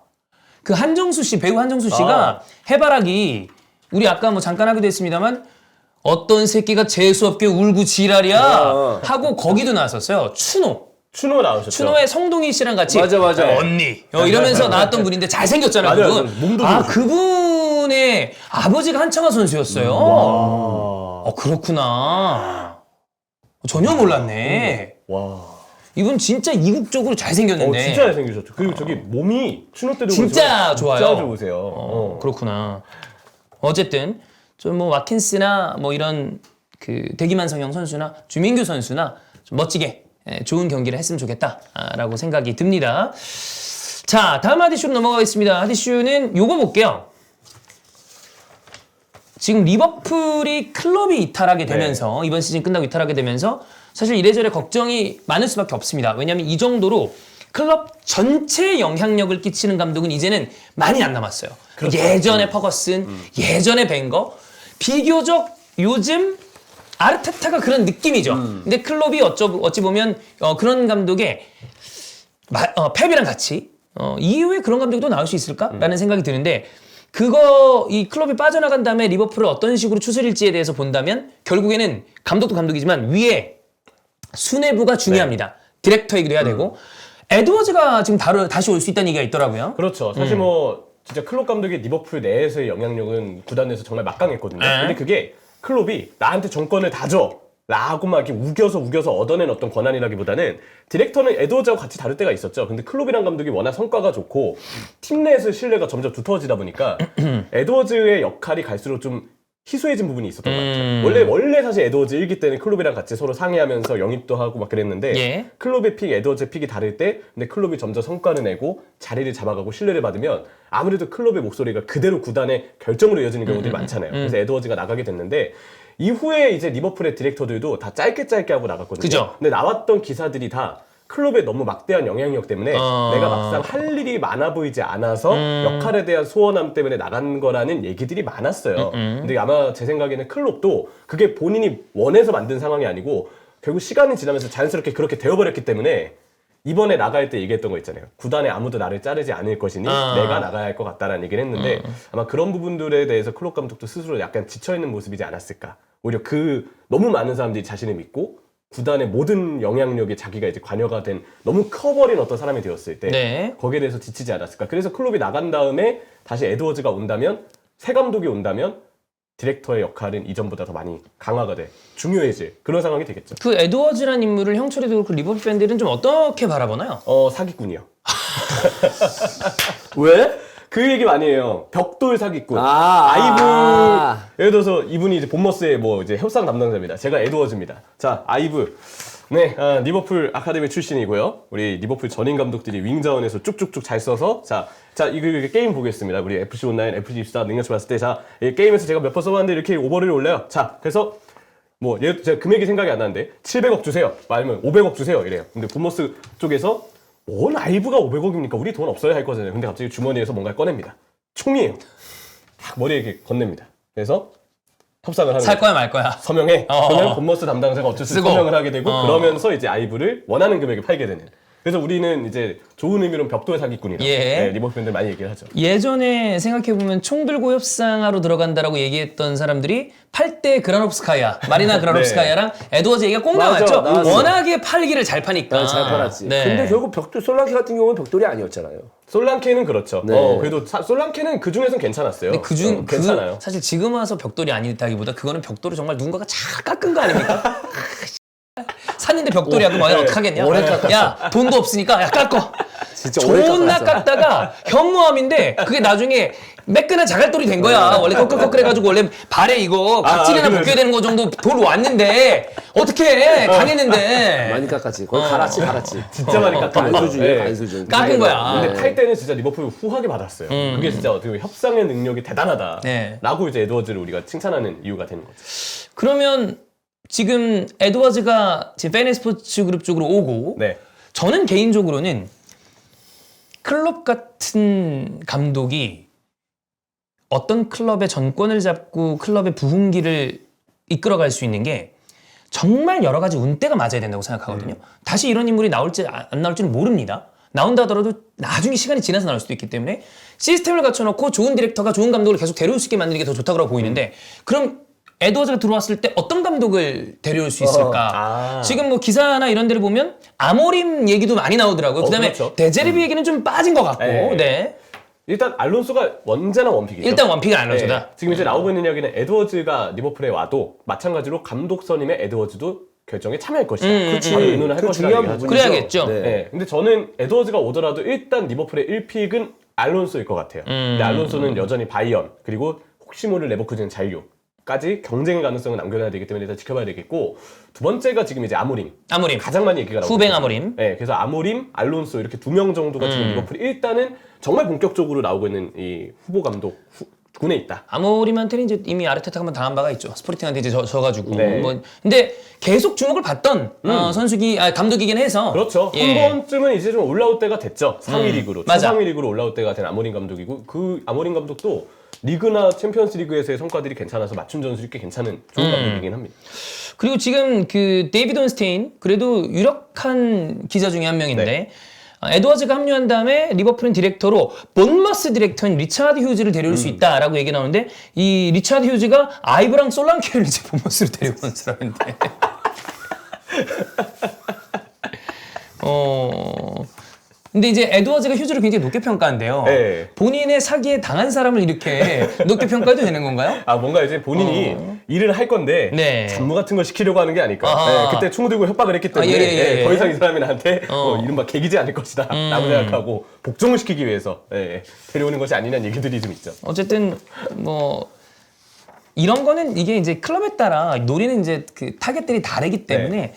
그 한정수 씨 배우 한정수 씨가 해바라기 우리 아까 뭐 잠깐 하기도 했습니다만 어떤 새끼가 재수없게 울고 지랄이야 하고 거기도 나왔었어요. 추노 나오셨죠. 추노의 성동희 씨랑 같이 맞아. 언니 이러면서 나왔던 분인데 잘생겼잖아요. 맞아요. 그분. 몸도 아 좋으시고. 그분의 아버지가 한창화 선수였어요. 그렇구나. 전혀 몰랐네. 와. 이분 진짜 이국적으로 잘생겼는데. 진짜 잘생기셨죠. 그리고 저기 몸이 추노 때도 진짜 좋아요. 진짜 좋으세요. 그렇구나. 어쨌든 좀 뭐 와킨스나 뭐 이런 그 대기만 성형 선수나 주민규 선수나 좀 멋지게 좋은 경기를 했으면 좋겠다라고 생각이 듭니다. 자, 다음 하디슈로 넘어가겠습니다. 하디슈는 요거 볼게요. 지금 리버풀이 클럽이 이탈하게 되면서 이번 시즌 끝나고 이탈하게 되면서 사실 이래저래 걱정이 많을 수밖에 없습니다. 왜냐하면 이 정도로 클럽 전체에 영향력을 끼치는 감독은 이제는 많이 안 남았어요. 그렇죠. 예전에 퍼거슨, 예전에 벵거, 비교적 요즘 아르테타가 그런 느낌이죠. 근데 클럽이 어찌 보면 그런 감독의 펩이랑 같이 이후에 그런 감독이 또 나올 수 있을까라는 생각이 드는데 이 클럽이 빠져나간 다음에 리버풀을 어떤 식으로 추스릴지에 대해서 본다면 결국에는 감독도 감독이지만 위에 수뇌부가 중요합니다. 디렉터이기도 해야 되고 에드워즈가 지금 다시 올 수 있다는 얘기가 있더라고요. 그렇죠. 사실 뭐 진짜 클롭 감독의 리버풀 내에서의 영향력은 구단 내에서 정말 막강했거든요. 근데 그게 클롭이 나한테 정권을 다 줘! 라고 막 이렇게 우겨서 얻어낸 어떤 권한이라기보다는 디렉터는 에드워즈하고 같이 다를 때가 있었죠. 근데 클롭이란 감독이 워낙 성과가 좋고 팀 내에서 신뢰가 점점 두터워지다 보니까 에드워즈의 역할이 갈수록 좀 희소해진 부분이 있었던 것 같아요. 원래 사실 에드워즈 1기 때는 클롭이랑 같이 서로 상의하면서 영입도 하고 막 그랬는데 클롭의 픽, 에드워즈의 픽이 다를 때 근데 클롭이 점점 성과를 내고 자리를 잡아가고 신뢰를 받으면 아무래도 클롭의 목소리가 그대로 구단의 결정으로 이어지는 경우들이 많잖아요. 그래서 에드워즈가 나가게 됐는데 이후에 이제 리버풀의 디렉터들도 다 짧게 하고 나갔거든요. 그죠? 근데 나왔던 기사들이 다 클롭의 너무 막대한 영향력 때문에 내가 막상 할 일이 많아 보이지 않아서 역할에 대한 소원함 때문에 나간 거라는 얘기들이 많았어요. 근데 아마 제 생각에는 클롭도 그게 본인이 원해서 만든 상황이 아니고 결국 시간이 지나면서 자연스럽게 그렇게 되어버렸기 때문에 이번에 나갈 때 얘기했던 거 있잖아요. 구단에 아무도 나를 자르지 않을 것이니 내가 나가야 할 것 같다라는 얘기를 했는데 아마 그런 부분들에 대해서 클롭 감독도 스스로 약간 지쳐있는 모습이지 않았을까. 오히려 너무 많은 사람들이 자신을 믿고 구단의 모든 영향력에 자기가 이제 관여가 된 너무 커버린 어떤 사람이 되었을 때 거기에 대해서 지치지 않았을까. 그래서 클롭이 나간 다음에 다시 에드워즈가 온다면 새 감독이 온다면 디렉터의 역할은 이전보다 더 많이 강화가 돼 중요해질 그런 상황이 되겠죠. 그 에드워즈라는 인물을 형철이도 그렇고 리버풀 팬들은 좀 어떻게 바라보나요? 사기꾼이요. 왜? 그 얘기 많이 해요. 벽돌 사기꾼. 아이브. 예를 들어서 이분이 이제 본머스의 뭐 이제 협상 담당자입니다. 제가 에드워즈입니다. 자, 아이브. 네, 리버풀 아카데미 출신이고요. 우리 리버풀 전임 감독들이 윙자원에서 쭉쭉쭉 잘 써서 이거 게임 보겠습니다. 우리 FC 온라인, FC 24 능력치 봤을 때 이 게임에서 제가 몇 번 써봤는데 이렇게 오버를 올려요. 자, 그래서 뭐 제가 금액이 생각이 안 나는데 700억 주세요. 아니면 500억 주세요. 이래요. 근데 본머스 쪽에서 뭔 아이브가 500억입니까? 우리 돈 없어야 할 거잖아요. 근데 갑자기 주머니에서 뭔가를 꺼냅니다. 총이에요. 딱 머리에 이렇게 건넵니다. 그래서 협상을 하는 살 거야 말 거야. 서명해. 그러면 본머스 담당자가 어쩔 수 없이 쓰고. 서명을 하게 되고 그러면서 이제 아이브를 원하는 금액에 팔게 되는. 그래서 우리는 이제 좋은 의미로 벽돌 사기꾼이라고 예. 리버풀 팬들 많이 얘기를 하죠. 예전에 생각해보면 총 들고 협상하러 들어간다라고 얘기했던 사람들이 팔 때 그라nov스카야, 마리나 그라nov스카야랑 에드워즈 얘기가 꼭 맞아, 나왔죠. 나왔어. 워낙에 팔기를 잘 파니까. 잘 팔았지. 네. 근데 결국 벽돌 솔랑케 같은 경우는 벽돌이 아니었잖아요. 솔랑케는 그렇죠. 네. 그래도 솔랑케는 그 중에선 괜찮았어요. 근데 그중 괜찮아요. 사실 지금 와서 벽돌이 아니다기보다 그거는 벽돌을 정말 누군가가 잘 깎은 거 아닙니까? 샀는데 벽돌이야 그럼 네. 어떡하겠냐? 오래 깎았어. 야 돈도 없으니까 야 깎어. 진짜 오래 존나 깎았어. 깎다가 현무암인데 그게 나중에 매끈한 자갈돌이 된 거야. 원래 꺾 해가지고 원래 발에 이거 각질이나 그래. 벗겨야 되는 거 정도 돌 왔는데 어떻게 해? 강했는데 많이 깎았지. 거의 갈았지. 진짜 많이 깎은 거죠. 간수준이에요, 네. 간수준. 깎은 거야. 근데 팔 때는 진짜 리버풀 후하게 받았어요. 그게 진짜 어떻게 보면 협상의 능력이 대단하다. 네. 라고 이제 에드워즈를 우리가 칭찬하는 이유가 되는 거죠. 그러면 지금 에드워즈가 지금 팬에스포츠 그룹 쪽으로 오고 네. 저는 개인적으로는 클럽 같은 감독이 어떤 클럽의 전권을 잡고 클럽의 부흥기를 이끌어갈 수 있는 게 정말 여러 가지 운때가 맞아야 된다고 생각하거든요. 다시 이런 인물이 나올지 안 나올지는 모릅니다. 나온다 하더라도 나중에 시간이 지나서 나올 수도 있기 때문에 시스템을 갖춰놓고 좋은 디렉터가 좋은 감독을 계속 데려올 수 있게 만드는 게 더 좋다고 보이는데 그럼 에드워즈가 들어왔을 때 어떤 감독을 데려올 수 있을까? 지금 뭐 기사나 이런 데를 보면 아모림 얘기도 많이 나오더라고요. 그다음에 그렇죠. 데제르비 얘기는 좀 빠진 것 같고. 네. 네. 일단 알론소가 언제나 원픽이죠. 일단 원픽은 알론소다. 네. 지금 이제 나오고 있는 이야기는 에드워즈가 리버풀에 와도 마찬가지로 감독 선임의 에드워즈도 결정에 참여할 것이다. 그치. 의논을 할 그 것이다. 중요한 얘기하죠. 부분이죠. 그래야겠죠. 네. 네. 근데 저는 에드워즈가 오더라도 일단 리버풀의 1픽은 알론소일 것 같아요. 근데 알론소는 여전히 바이언 그리고 혹시 모를 레버쿠젠 잔류까지 경쟁의 가능성을 남겨놔야 되기 때문에 일단 지켜봐야 되겠고 두 번째가 지금 이제 아모림. 아모림. 가장 많이 얘기가 나오고 후뱅 있거든요. 아모림. 네, 그래서 아모림, 알론소 이렇게 두 명 정도가 지금 리버풀이 일단은 정말 본격적으로 나오고 있는 이 후보 감독 군에 있다. 아모림한테는 이제 이미 아르테타가 한번 당한 바가 있죠. 스포르팅한테 이제 져가지고. 네. 뭐 근데 계속 주목을 받던 감독이긴 해서. 그렇죠. 예. 한 번쯤은 이제 좀 올라올 때가 됐죠. 상위 리그로. 맞아. 최상위 리그로 올라올 때가 된 아모림 감독이고 그 아모림 감독도 리그나 챔피언스 리그에서의 성과들이 괜찮아서 맞춤 전술이 꽤 괜찮은 좋은 감독이긴 합니다. 그리고 지금 그 데이비드 온스테인 그래도 유력한 기자 중에 한 명인데 네. 에드워즈가 합류한 다음에 리버풀은 디렉터로 본머스 디렉터인 리차드 휴즈를 데려올 수 있다라고 얘기 나오는데 이 리차드 휴즈가 아이브랑 솔랑케를 이제 본머스로 데려온 사람인데 근데 이제 에드워즈가 휴즈를 굉장히 높게 평가한대요. 네. 본인의 사기에 당한 사람을 이렇게 높게 평가해도 되는 건가요? 아 뭔가 이제 본인이 일을 할 건데 네. 잡무 같은 걸 시키려고 하는 게 아닐까. 아하. 네, 그때 총 들고 협박을 했기 때문에 예. 더 이상 이 사람이 나한테 이른바 개기지 않을 것이다 라고 생각하고 복종을 시키기 위해서 데려오는 것이 아니냐는 얘기들이 좀 있죠. 어쨌든 뭐 이런 거는 이게 이제 클럽에 따라 노리는 이제 그 타겟들이 다르기 때문에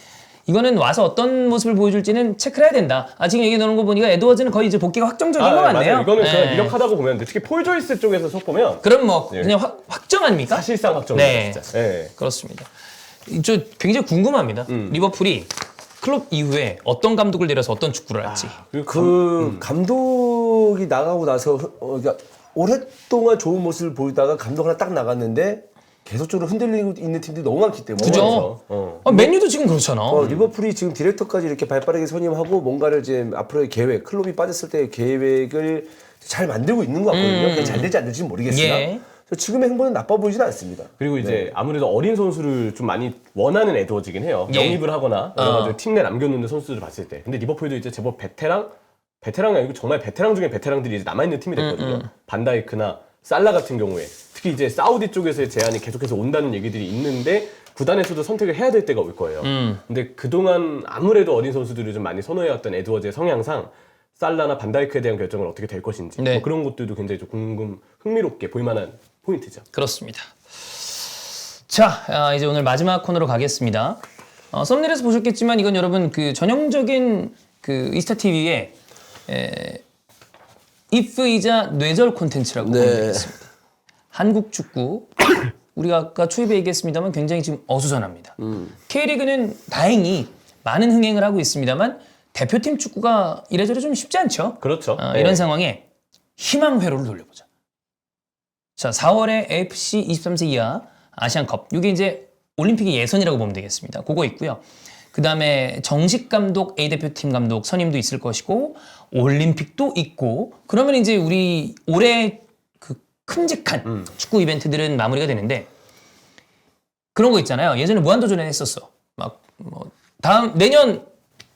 이거는 와서 어떤 모습을 보여줄지는 체크를 해야 된다. 지금 얘기 나오는 거 보니까 에드워즈는 거의 이제 복귀가 확정적인 것 같네요. 맞아요. 이거는 네. 그냥 유력하다고 보면 특히 폴 조이스 쪽에서 속 보면 그럼 뭐 그냥 확정 아닙니까? 사실상 확정입니다. 네. 진짜. 네. 그렇습니다. 저 굉장히 궁금합니다. 리버풀이 클럽 이후에 어떤 감독을 내려서 어떤 축구를 할지. 그 감독이 나가고 나서 그러니까 오랫동안 좋은 모습을 보이다가 감독 하나 딱 나갔는데 계속적으로 흔들리고 있는 팀들이 너무 많기 때문에 그죠? 어. 맨유도 지금 그렇잖아. 리버풀이 지금 디렉터까지 이렇게 발빠르게 선임하고 뭔가를 이제 앞으로의 계획, 클럽이 빠졌을 때의 계획을 잘 만들고 있는 것 같거든요. 그게 잘 될지 안 될지는 모르겠으나 예. 그래서 지금의 행보는 나빠 보이지는 않습니다. 그리고 이제 아무래도 어린 선수를 좀 많이 원하는 에드워즈긴 해요. 예. 영입을 하거나 여러 가지 팀 내 남겨놓는 선수들을 봤을 때. 근데 리버풀도 이제 제법 베테랑이 아니고 정말 베테랑 중에 베테랑들이 이제 남아있는 팀이 됐거든요. 반다이크나 살라 같은 경우에 특히 이제 사우디 쪽에서의 제안이 계속해서 온다는 얘기들이 있는데 구단에서도 선택을 해야 될 때가 올 거예요. 근데 그동안 아무래도 어린 선수들을 좀 많이 선호해왔던 에드워즈의 성향상 살라나 반다이크에 대한 결정을 어떻게 될 것인지 네. 뭐 그런 것들도 굉장히 좀 흥미롭게 볼만한 포인트죠. 그렇습니다. 자, 이제 오늘 마지막 코너로 가겠습니다. 썸네일에서 보셨겠지만 이건 여러분 그 전형적인 그 이스타 TV의 if이자 뇌절 콘텐츠라고 보면 되겠습니다. 한국 축구 우리가 아까 초입에 얘기했습니다만 굉장히 지금 어수선합니다. K리그는 다행히 많은 흥행을 하고 있습니다만 대표팀 축구가 이래저래 좀 쉽지 않죠. 그렇죠. 이런 상황에 희망 회로를 돌려보자. 자, 4월에 AFC 23세 이하 아시안컵. 이게 이제 올림픽의 예선이라고 보면 되겠습니다. 그거 있고요. 그 다음에 정식 감독, A대표팀 감독 선임도 있을 것이고, 올림픽도 있고, 그러면 이제 우리 올해 그 큼직한 축구 이벤트들은 마무리가 되는데, 그런 거 있잖아요. 예전에 무한도전에 했었어. 막, 내년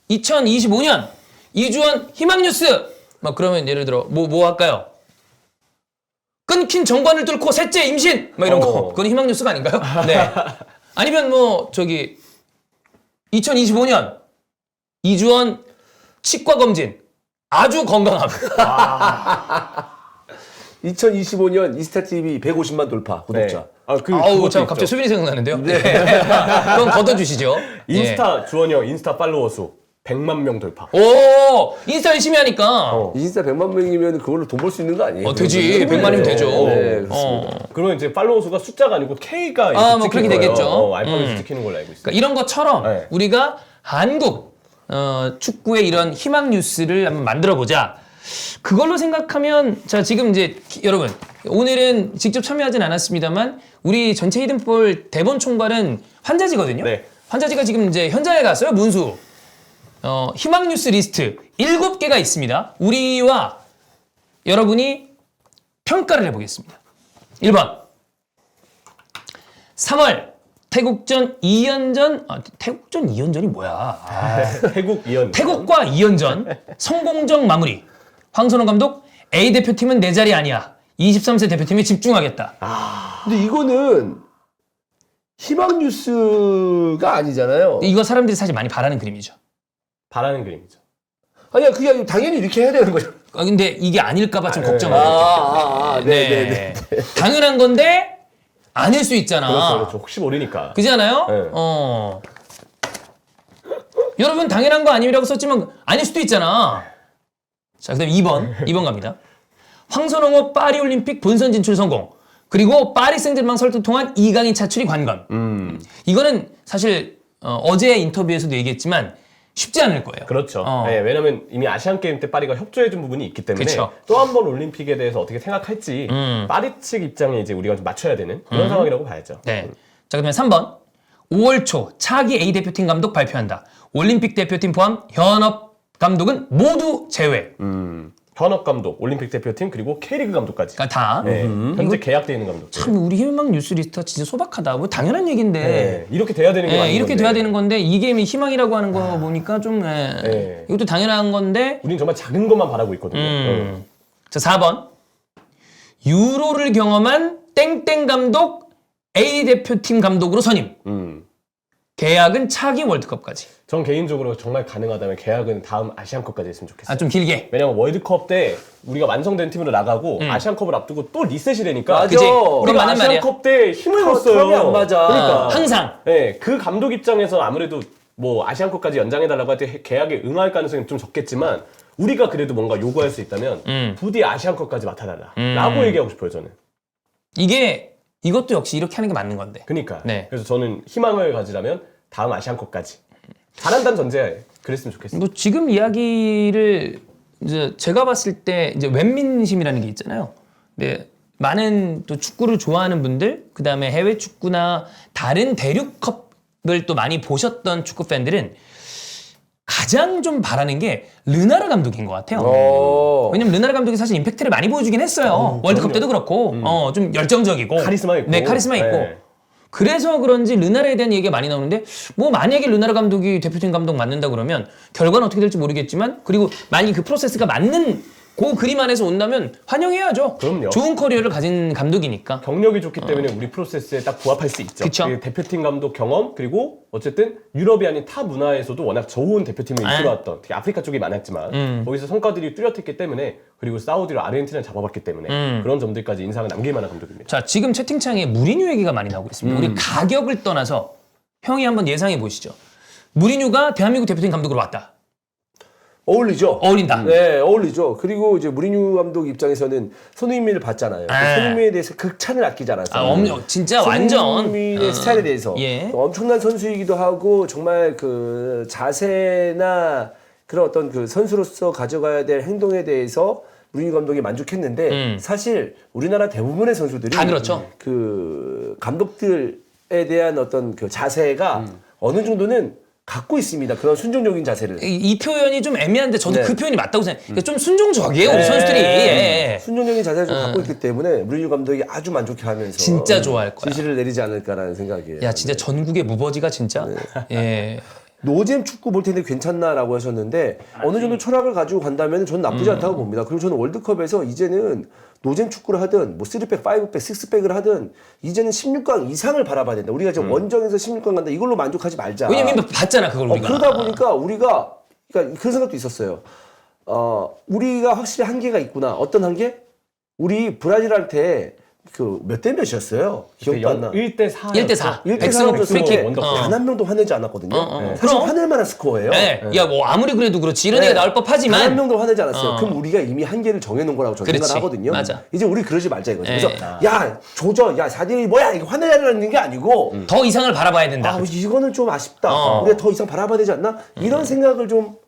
2025년 이주원 희망뉴스! 막 그러면 예를 들어, 뭐 할까요? 끊긴 정관을 뚫고 셋째 임신! 막 이런 거. 그건 희망뉴스가 아닌가요? 네. 아니면 2025년 이주원 치과 검진 아주 건강함. 2025년 이스타TV 150만 돌파 구독자. 네. 아우, 참 갑자기 수빈이 생각나는데요. 네. 그럼 걷어주시죠. 인스타 주원이 형 인스타 팔로워 수 100만 명 돌파. 오, 인스타 열심히 하니까. 인스타 100만 명이면 그걸로 돈 벌 수 있는 거 아니에요? 되지. 100만이면 되죠. 네, 그렇습니다. 그러면 이제 팔로워 수가 숫자가 아니고 K가 뭐 그렇게 되겠죠. 알파벳이 찍히는 걸로 알고 있어요. 그러니까 이런 것처럼 네. 우리가 한국 축구의 이런 희망 뉴스를 한번 만들어 보자. 그걸로 생각하면 자, 지금 이제 여러분 오늘은 직접 참여하진 않았습니다만 우리 전체 히든볼 대본 총괄은 환자지거든요. 네. 환자지가 지금 이제 현장에 갔어요. 문수. 희망 뉴스 리스트 7개가 있습니다. 우리와 여러분이 평가를 해보겠습니다. 1번 3월 태국전 2연전 태국전 2연전이 뭐야? 태국 2연. 태국과 2연전 성공적 마무리. 황선홍 감독 A 대표팀은 내 자리 아니야. 23세 대표팀에 집중하겠다. 근데 이거는 희망 뉴스가 아니잖아요. 이거 사람들이 사실 많이 바라는 그림이죠. 바라는 그림이죠. 아니야, 그게 아니고 당연히 이렇게 해야 되는 거죠. 근데 이게 아닐까봐 좀 걱정을 네네네. 당연한 건데 아닐 수 있잖아. 그렇죠. 혹시 모르니까. 그지 않아요? 네. 여러분 당연한 거 아님이라고 썼지만 아닐 수도 있잖아. 자, 그다음 2번 갑니다. 황선홍호 파리올림픽 본선 진출 성공. 그리고 파리 생제르맹 설득 통한 이강인 차출이 관건. 이거는 사실 어제 인터뷰에서도 얘기했지만 쉽지 않을 거예요. 그렇죠. 네, 왜냐면 이미 아시안 게임 때 파리가 협조해준 부분이 있기 때문에 그쵸. 또 한 번 올림픽에 대해서 어떻게 생각할지 파리 측 입장에 이제 우리가 좀 맞춰야 되는 그런 상황이라고 봐야죠. 네. 자, 그다음에 3번. 5월 초 차기 A 대표팀 감독 발표한다. 올림픽 대표팀 포함 현업 감독은 모두 제외. 현업 감독, 올림픽 대표팀 그리고 K리그 감독까지. 그러니까 다. 네, 현재 계약돼 있는 감독. 참 우리 희망 뉴스 리스트가 진짜 소박하다. 뭐 당연한 얘기인데. 네, 이렇게 돼야 되는 게 맞는 이렇게 건데. 돼야 되는 건데 이게 희망이라고 하는 거 보니까 좀 네. 이것도 당연한 건데. 우린 정말 작은 것만 바라고 있거든요. 자, 4번. 유로를 경험한 땡땡 감독 A 대표팀 감독으로 선임. 계약은 차기 월드컵까지. 전 개인적으로 정말 가능하다면 계약은 다음 아시안컵까지 했으면 좋겠어요. 좀 길게. 왜냐면 월드컵 때 우리가 완성된 팀으로 나가고 아시안컵을 앞두고 또 리셋이 되니까 맞아. 그치? 우리가 그건 맞는 말이야. 아시안컵 때 힘을 못 써요. 텀이 안 맞아. 그러니까 항상. 네, 그 감독 입장에서 아무래도 뭐 아시안컵까지 연장해달라고 할 때 계약에 응할 가능성이 좀 적겠지만 우리가 그래도 뭔가 요구할 수 있다면 부디 아시안컵까지 맡아달라 라고 얘기하고 싶어요. 저는. 이것도 역시 이렇게 하는 게 맞는 건데. 그러니까. 네. 그래서 저는 희망을 가지라면 다음 아시안컵까지 잘한다는 전제에 그랬으면 좋겠어요. 뭐 지금 이야기를 이제 제가 봤을 때 이제 웬민심이라는 게 있잖아요. 네, 많은 또 축구를 좋아하는 분들, 그 다음에 해외 축구나 다른 대륙컵을 또 많이 보셨던 축구 팬들은 가장 좀 바라는 게 르나르 감독인 것 같아요. 왜냐면 르나르 감독이 사실 임팩트를 많이 보여주긴 했어요. 월드컵 때도 그렇고, 좀 열정적이고, 카리스마 있고. 네, 카리스마 있고. 네. 그래서 그런지 르나르에 대한 얘기가 많이 나오는데 뭐 만약에 르나르 감독이 대표팀 감독 맡는다 그러면 결과는 어떻게 될지 모르겠지만 그리고 만약에 그 프로세스가 맞는 그 그림 안에서 온다면 환영해야죠. 그럼요. 좋은 커리어를 가진 감독이니까. 경력이 좋기 때문에 우리 프로세스에 딱 부합할 수 있죠. 그쵸. 그 대표팀 감독 경험 그리고 어쨌든 유럽이 아닌 타 문화에서도 워낙 좋은 대표팀을 이끌어왔던 특히 아프리카 쪽이 많았지만 거기서 성과들이 뚜렷했기 때문에 그리고 사우디로 아르헨티나를 잡아봤기 때문에 그런 점들까지 인상을 남길 만한 감독입니다. 자, 지금 채팅창에 무리뉴 얘기가 많이 나오고 있습니다. 우리 가격을 떠나서 형이 한번 예상해 보시죠. 무리뉴가 대한민국 대표팀 감독으로 왔다. 어울리죠. 어울린다. 네, 어울리죠. 그리고 이제 무리뉴 감독 입장에서는 손흥민을 봤잖아요. 손흥민에 대해서 극찬을 아끼지 않았어요. 진짜 완전. 손흥민의 스타일에 대해서 예. 엄청난 선수이기도 하고 정말 그 자세나 그런 어떤 그 선수로서 가져가야 될 행동에 대해서 무리뉴 감독이 만족했는데 사실 우리나라 대부분의 선수들이 다 그렇죠. 그 감독들에 대한 어떤 그 자세가 어느 정도는 갖고 있습니다. 그런 순종적인 자세를. 이 표현이 좀 애매한데 저도 네. 그 표현이 맞다고 생각해요. 좀 순종적이에요 우리 선수들이. 예. 순종적인 자세를 좀 갖고 있기 때문에 무리뉴 감독이 아주 만족해하면서 진짜 좋아할 거야. 지시를 내리지 않을까라는 생각이에요. 야 진짜 전국의 무버지가 진짜. 예. 노잼 축구 볼 텐데 괜찮나라고 하셨는데 어느 정도 철학을 가지고 간다면 저는 나쁘지 않다고 봅니다. 그리고 저는 월드컵에서 이제는 노잼 축구를 하든 뭐 3백, 5백, 6백을 하든 이제는 16강 이상을 바라봐야 된다. 우리가 지금 원정에서 16강 간다. 이걸로 만족하지 말자. 왜냐면 봤잖아 그걸 우리가. 그러다 보니까 우리가 그러니까 그런 생각도 있었어요. 우리가 확실히 한계가 있구나. 어떤 한계? 우리 브라질한테 그 몇 대 몇이었어요? 기억도 안 나. 1대4. 1대4. 1대4로 백스로 졌을 프리킥. 때 단 한 명도 화내지 않았거든요. 사실 그럼. 화낼 만한 스코어예요. 네. 야 뭐 아무리 그래도 그렇지 이런 네. 얘기 나올 단 한 법하지만 명도 화내지 않았어요. 그럼 우리가 이미 한계를 정해놓은 거라고 저는 그렇지. 생각하거든요. 맞아. 이제 우리 그러지 말자 이거죠. 네. 그래서 야 조져, 야 4대1 뭐야 이거 화내라는 게 아니고 더 이상을 바라봐야 된다. 이거는 좀 아쉽다. 우리가 더 이상 바라봐야 되지 않나? 이런 생각을 좀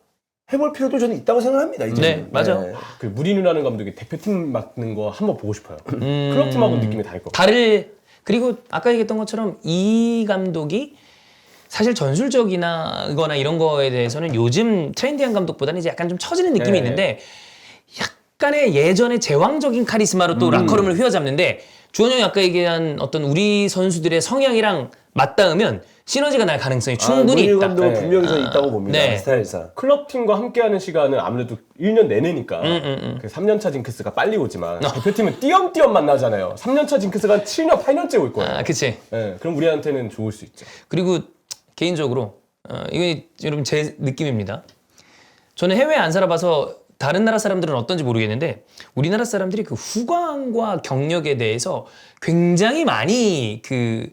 해볼 필요도 저는 있다고 생각합니다. 이제. 네, 맞아. 그 무리뉴라는 감독이 대표팀 맡는 거 한번 보고 싶어요. 클럽팀하고 느낌이 다를 것 같아요. 그리고 아까 얘기했던 것처럼 이 감독이 사실 전술적이나 이런 거에 대해서는 요즘 트렌디한 감독보다는 이제 약간 좀 처지는 느낌이 네. 있는데 약간의 예전의 제왕적인 카리스마로 또 라커룸을 휘어잡는데 주원영이 아까 얘기한 어떤 우리 선수들의 성향이랑 맞닿으면 시너지가 날 가능성이 충분히 무리뉴 있다. 감독은 네. 분명히 저는 있다고 봅니다. 네. 스타일상. 클럽팀과 함께하는 시간은 아무래도 1년 내내니까 그 3년차 징크스가 빨리 오지만 대표팀은 띄엄띄엄 만나잖아요. 3년차 징크스가 한 7년, 8년째 올 거예요. 아, 그치. 네, 그럼 우리한테는 좋을 수 있죠. 그리고 개인적으로 이건 여러분 제 느낌입니다. 저는 해외에 안 살아봐서 다른 나라 사람들은 어떤지 모르겠는데 우리나라 사람들이 그 후광과 경력에 대해서 굉장히 많이 그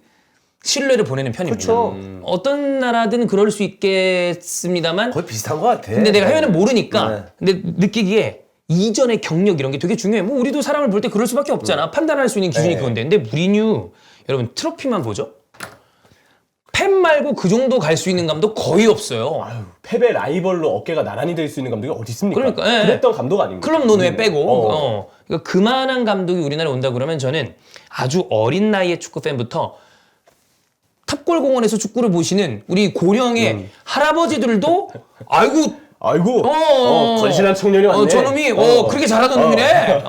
신뢰를 보내는 편입니다. 그렇죠. 어떤 나라든 그럴 수 있겠습니다만 거의 비슷한 것 같아. 근데 내가 해외는 모르니까 네. 근데 느끼기에 이전의 경력 이런 게 되게 중요해. 뭐 우리도 사람을 볼 때 그럴 수밖에 없잖아. 판단할 수 있는 기준이 네. 그건데. 근데 무리뉴 여러분 트로피만 보죠. 펜 말고 그 정도 갈 수 있는 감독 거의 없어요. 아유, 패배 라이벌로 어깨가 나란히 될 수 있는 감독이 어디 있습니까? 그러니까, 예. 그랬던 감독 아닙니까? 클럽 논외 빼고 어. 그러니까 그만한 감독이 우리나라에 온다 그러면 저는 아주 어린 나이의 축구 팬부터 탑골공원에서 축구를 보시는 우리 고령의 할아버지들도 아이고 건실한 청년이 왔네. 저놈이 그렇게 잘하던 놈이네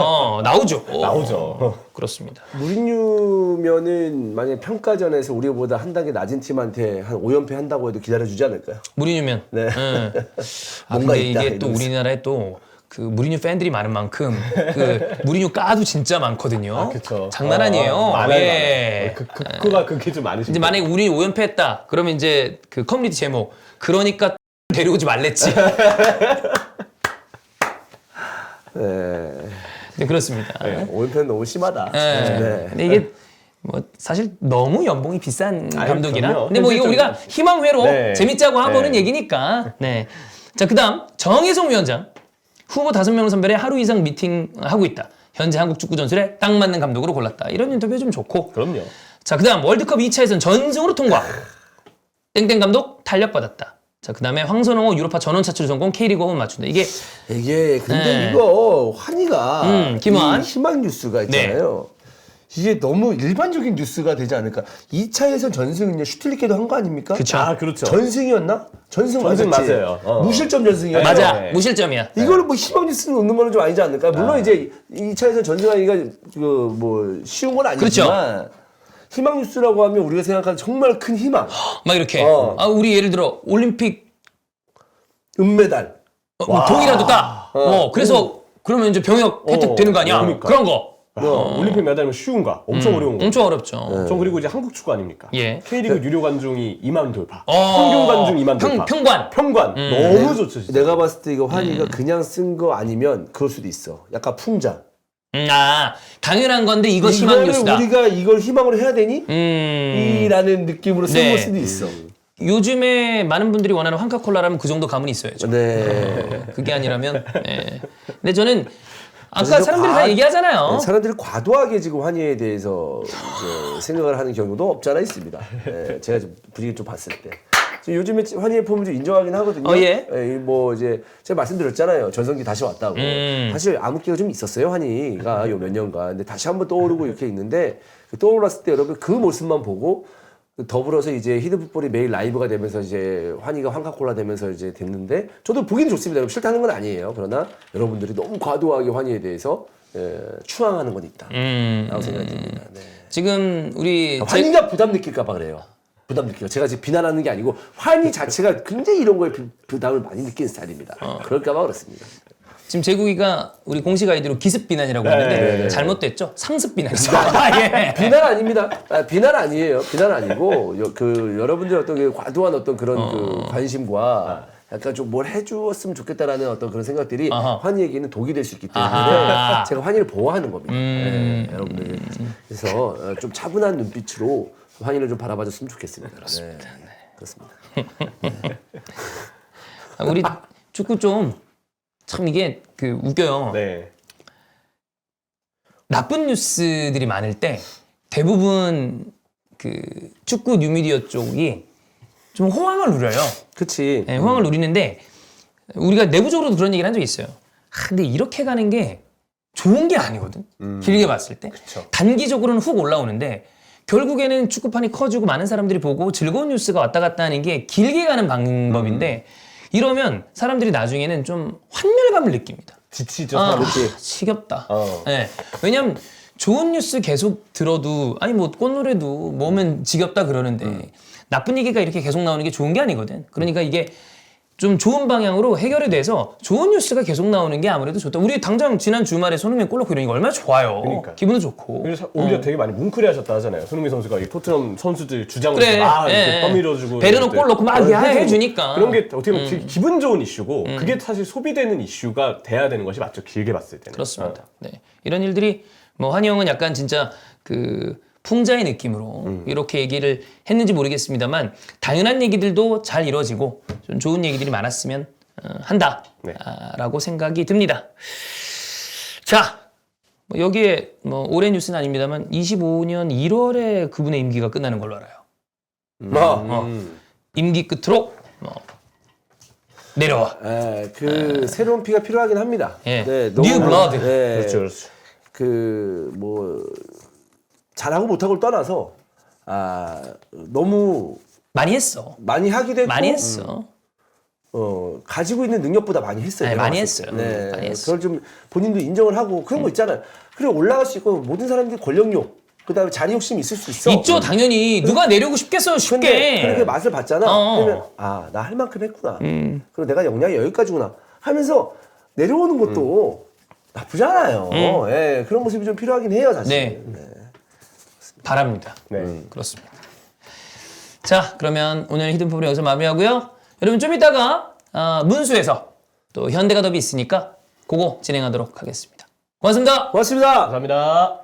나오죠. 나오죠. 그렇습니다. 무리뉴면은 만약에 평가전에서 우리보다 한 단계 낮은 팀한테 한 5연패 한다고 해도 기다려주지 않을까요? 무리뉴면. 네. 근데 뭔가 있다, 이게 또 이러면서. 우리나라에 또 그 무리뉴 팬들이 많은 만큼 그 무리뉴 까도 진짜 많거든요. 그렇죠. 장난 아니에요. 많아요. 예. 그가 그게 좀 많으신 이제 만약에 우리 5연패 했다. 그러면 이제 그 커뮤니티 제목 그러니까 데려오지 말랬지. 네. 네, 그렇습니다. 5연패는 너무 심하다. 네. 네. 근데 이게 뭐 사실 너무 연봉이 비싼 아유, 감독이라. 그럼요. 근데 뭐 이거 우리가 희망회로 네. 재밌자고 하고는 네. 얘기니까. 네. 자, 그다음 정혜성 위원장 후보 5명 선별에 하루 이상 미팅하고 있다. 현재 한국 축구 전술에 딱 맞는 감독으로 골랐다. 이런 인터뷰 좀 좋고. 그럼요. 자, 그다음 월드컵 2차에선 전승으로 통과. 땡땡 감독 탄력받았다. 자, 그다음에 황선홍호 유로파 전원 차출 성공 K리그 호흡 맞춘다. 이게 근데 네. 이거 환희가 김환. 이 희망 뉴스가 있잖아요. 이게 너무 일반적인 뉴스가 되지 않을까? 2차에선 전승은요 슈틸리케도 한 거 아닙니까? 그쵸. 아, 그렇죠. 전승이었나? 전승 전승 맞았지? 맞아요. 무실점 전승이야. 맞아. 네. 무실점이야. 이거를 뭐 희망 뉴스를 놓는 거는 좀 아니지 않을까? 물론 이제 2차에서 전승하기가 그 뭐 쉬운 건 아니지만 희망 뉴스라고 하면 우리가 생각하는 정말 큰 희망. 막 이렇게. 우리 예를 들어 올림픽 은메달. 뭐 동이라도 따. 그래서 그러면 이제 병역 혜택 되는 거 아니야? 그러니까. 그런 거. 올림픽 메달이면 쉬운가? 엄청 어려운 거. 엄청 어렵죠. 전 그리고 이제 한국 축구 아닙니까? 예. K리그 유료 관중이 2만 돌파. 평균 관중 2만 돌파. 평관. 평관. 너무 좋죠, 진짜. 내가 봤을 때 이거 환희가 그냥 쓴 거 아니면 그럴 수도 있어. 약간 풍자. 당연한 건데 이거 희망 이거를 뉴스다. 우리가 이걸 희망으로 해야 되니? 이라는 느낌으로 쓴 네. 걸 수도 있어. 요즘에 많은 분들이 원하는 황카콜라라면 그 정도 감은 있어야죠. 네. 그게 아니라면. 네. 근데 저는 아까 그래서 사람들이 다 얘기하잖아요. 사람들이 과도하게 지금 환희에 대해서 이제 생각을 하는 경우도 없지 않아 있습니다. 네, 제가 좀 분위기 좀 봤을 때. 요즘에 환희의 폼을 좀 인정하긴 하거든요. 예. 뭐 이제 제가 말씀드렸잖아요. 전성기 다시 왔다고. 사실 암흑기가 좀 있었어요. 환희가 요 몇 년간. 근데 다시 한번 떠오르고 이렇게 있는데 떠올랐을 때 여러분 그 모습만 보고 더불어서 이제 히든풋볼이 매일 라이브가 되면서 이제 환희가 환카콜라 되면서 이제 됐는데 저도 보기는 좋습니다. 싫다는 건 아니에요. 그러나 여러분들이 너무 과도하게 환희에 대해서 추앙하는 건 있다. 라고 생각이 듭니다. 네. 지금 우리 환희가 부담 느낄까봐 그래요. 부담 느끼고 제가 지금 비난하는 게 아니고 환희 자체가 굉장히 이런 거에 부담을 많이 느끼는 스타일입니다. 그럴까봐 그렇습니다. 지금 제국이가 우리 공식 아이디로 기습 비난이라고 했는데 잘못됐죠? 상습 비난이죠. 예. 비난 아닙니다. 비난 아니에요. 비난 아니고 그 여러분들 어떤 그 과도한 어떤 그런 그 관심과 약간 좀 뭘 해주었으면 좋겠다라는 어떤 그런 생각들이 환희에게는 독이 될 수 있기 때문에 제가 환희를 보호하는 겁니다. 네, 여러분들 그래서 좀 차분한 눈빛으로 환희를 좀 바라봐줬으면 좋겠습니다. 그렇습니다. 네, 그렇습니다. 우리 축구 좀 참 이게 그 웃겨요. 네. 나쁜 뉴스들이 많을 때 대부분 그 축구 뉴미디어 쪽이 좀 호황을 누려요. 그치. 네, 호황을 누리는데 우리가 내부적으로도 그런 얘기를 한 적이 있어요. 근데 이렇게 가는 게 좋은 게 아니거든. 길게 봤을 때. 그쵸. 단기적으로는 훅 올라오는데 결국에는 축구판이 커지고 많은 사람들이 보고 즐거운 뉴스가 왔다 갔다 하는 게 길게 가는 방법인데 이러면 사람들이 나중에는 좀 환멸감을 느낍니다. 지치죠. 그렇지. 지겹다. 네. 왜냐면 좋은 뉴스 계속 들어도 아니 뭐 꽃노래도 뭐면 지겹다 그러는데 나쁜 얘기가 이렇게 계속 나오는 게 좋은 게 아니거든. 그러니까 이게 좀 좋은 방향으로 해결이 돼서 좋은 뉴스가 계속 나오는 게 아무래도 좋다. 우리 당장 지난 주말에 손흥민 골 넣고 이러니까 얼마나 좋아요. 그러니까요. 기분도 좋고. 그래서 오히려 되게 많이 뭉클해하셨다 하잖아요. 손흥민 선수가 이 토트넘 선수들 주장을 그래. 이렇게 떠밀어주고 베르노 이럴 때 골 넣고 막 해주니까. 그런 게 어떻게 보면 기분 좋은 이슈고 그게 사실 소비되는 이슈가 돼야 되는 것이 맞죠. 길게 봤을 때는. 그렇습니다. 네. 이런 일들이 뭐 한희 형은 약간 진짜 그 풍자의 느낌으로 이렇게 얘기를 했는지 모르겠습니다만 당연한 얘기들도 잘 이루어지고 좀 좋은 얘기들이 많았으면 한다라고 생각이 듭니다. 자, 뭐 여기에 뭐 올해 뉴스는 아닙니다만 25년 1월에 그분의 임기가 끝나는 걸로 알아요. 임기 끝으로 뭐 내려와. 그 새로운 피가 필요하긴 합니다. 예. 네, New blood. 네, 그렇죠, 그렇죠. 그 뭐 잘하고 못하고를 떠나서 너무 많이 했어. 많이 하기도 했고 많이 했어. 가지고 있는 능력보다 많이 했어요. 네, 내가 많이 봤을 때. 했어요. 네, 많이 했어. 그걸 좀 본인도 인정을 하고 그런 거 있잖아요. 그래 올라갈 수 있고 모든 사람들이 권력욕, 그다음에 자리 욕심이 있을 수 있어. 있죠, 당연히. 누가 내려오고 싶겠어요, 근데 쉽게. 그렇게 맛을 봤잖아. 그러면 나 할 만큼 했구나. 그리고 내가 역량이 여기까지구나 하면서 내려오는 것도 나쁘지 않아요. 예, 그런 모습이 좀 필요하긴 해요, 사실. 네. 바랍니다. 네. 그렇습니다. 자, 그러면 오늘 히든풋볼 여기서 마무리하고요. 여러분 좀 이따가 문수에서 또 현대가 더비 있으니까 그거 진행하도록 하겠습니다. 고맙습니다. 고맙습니다. 감사합니다.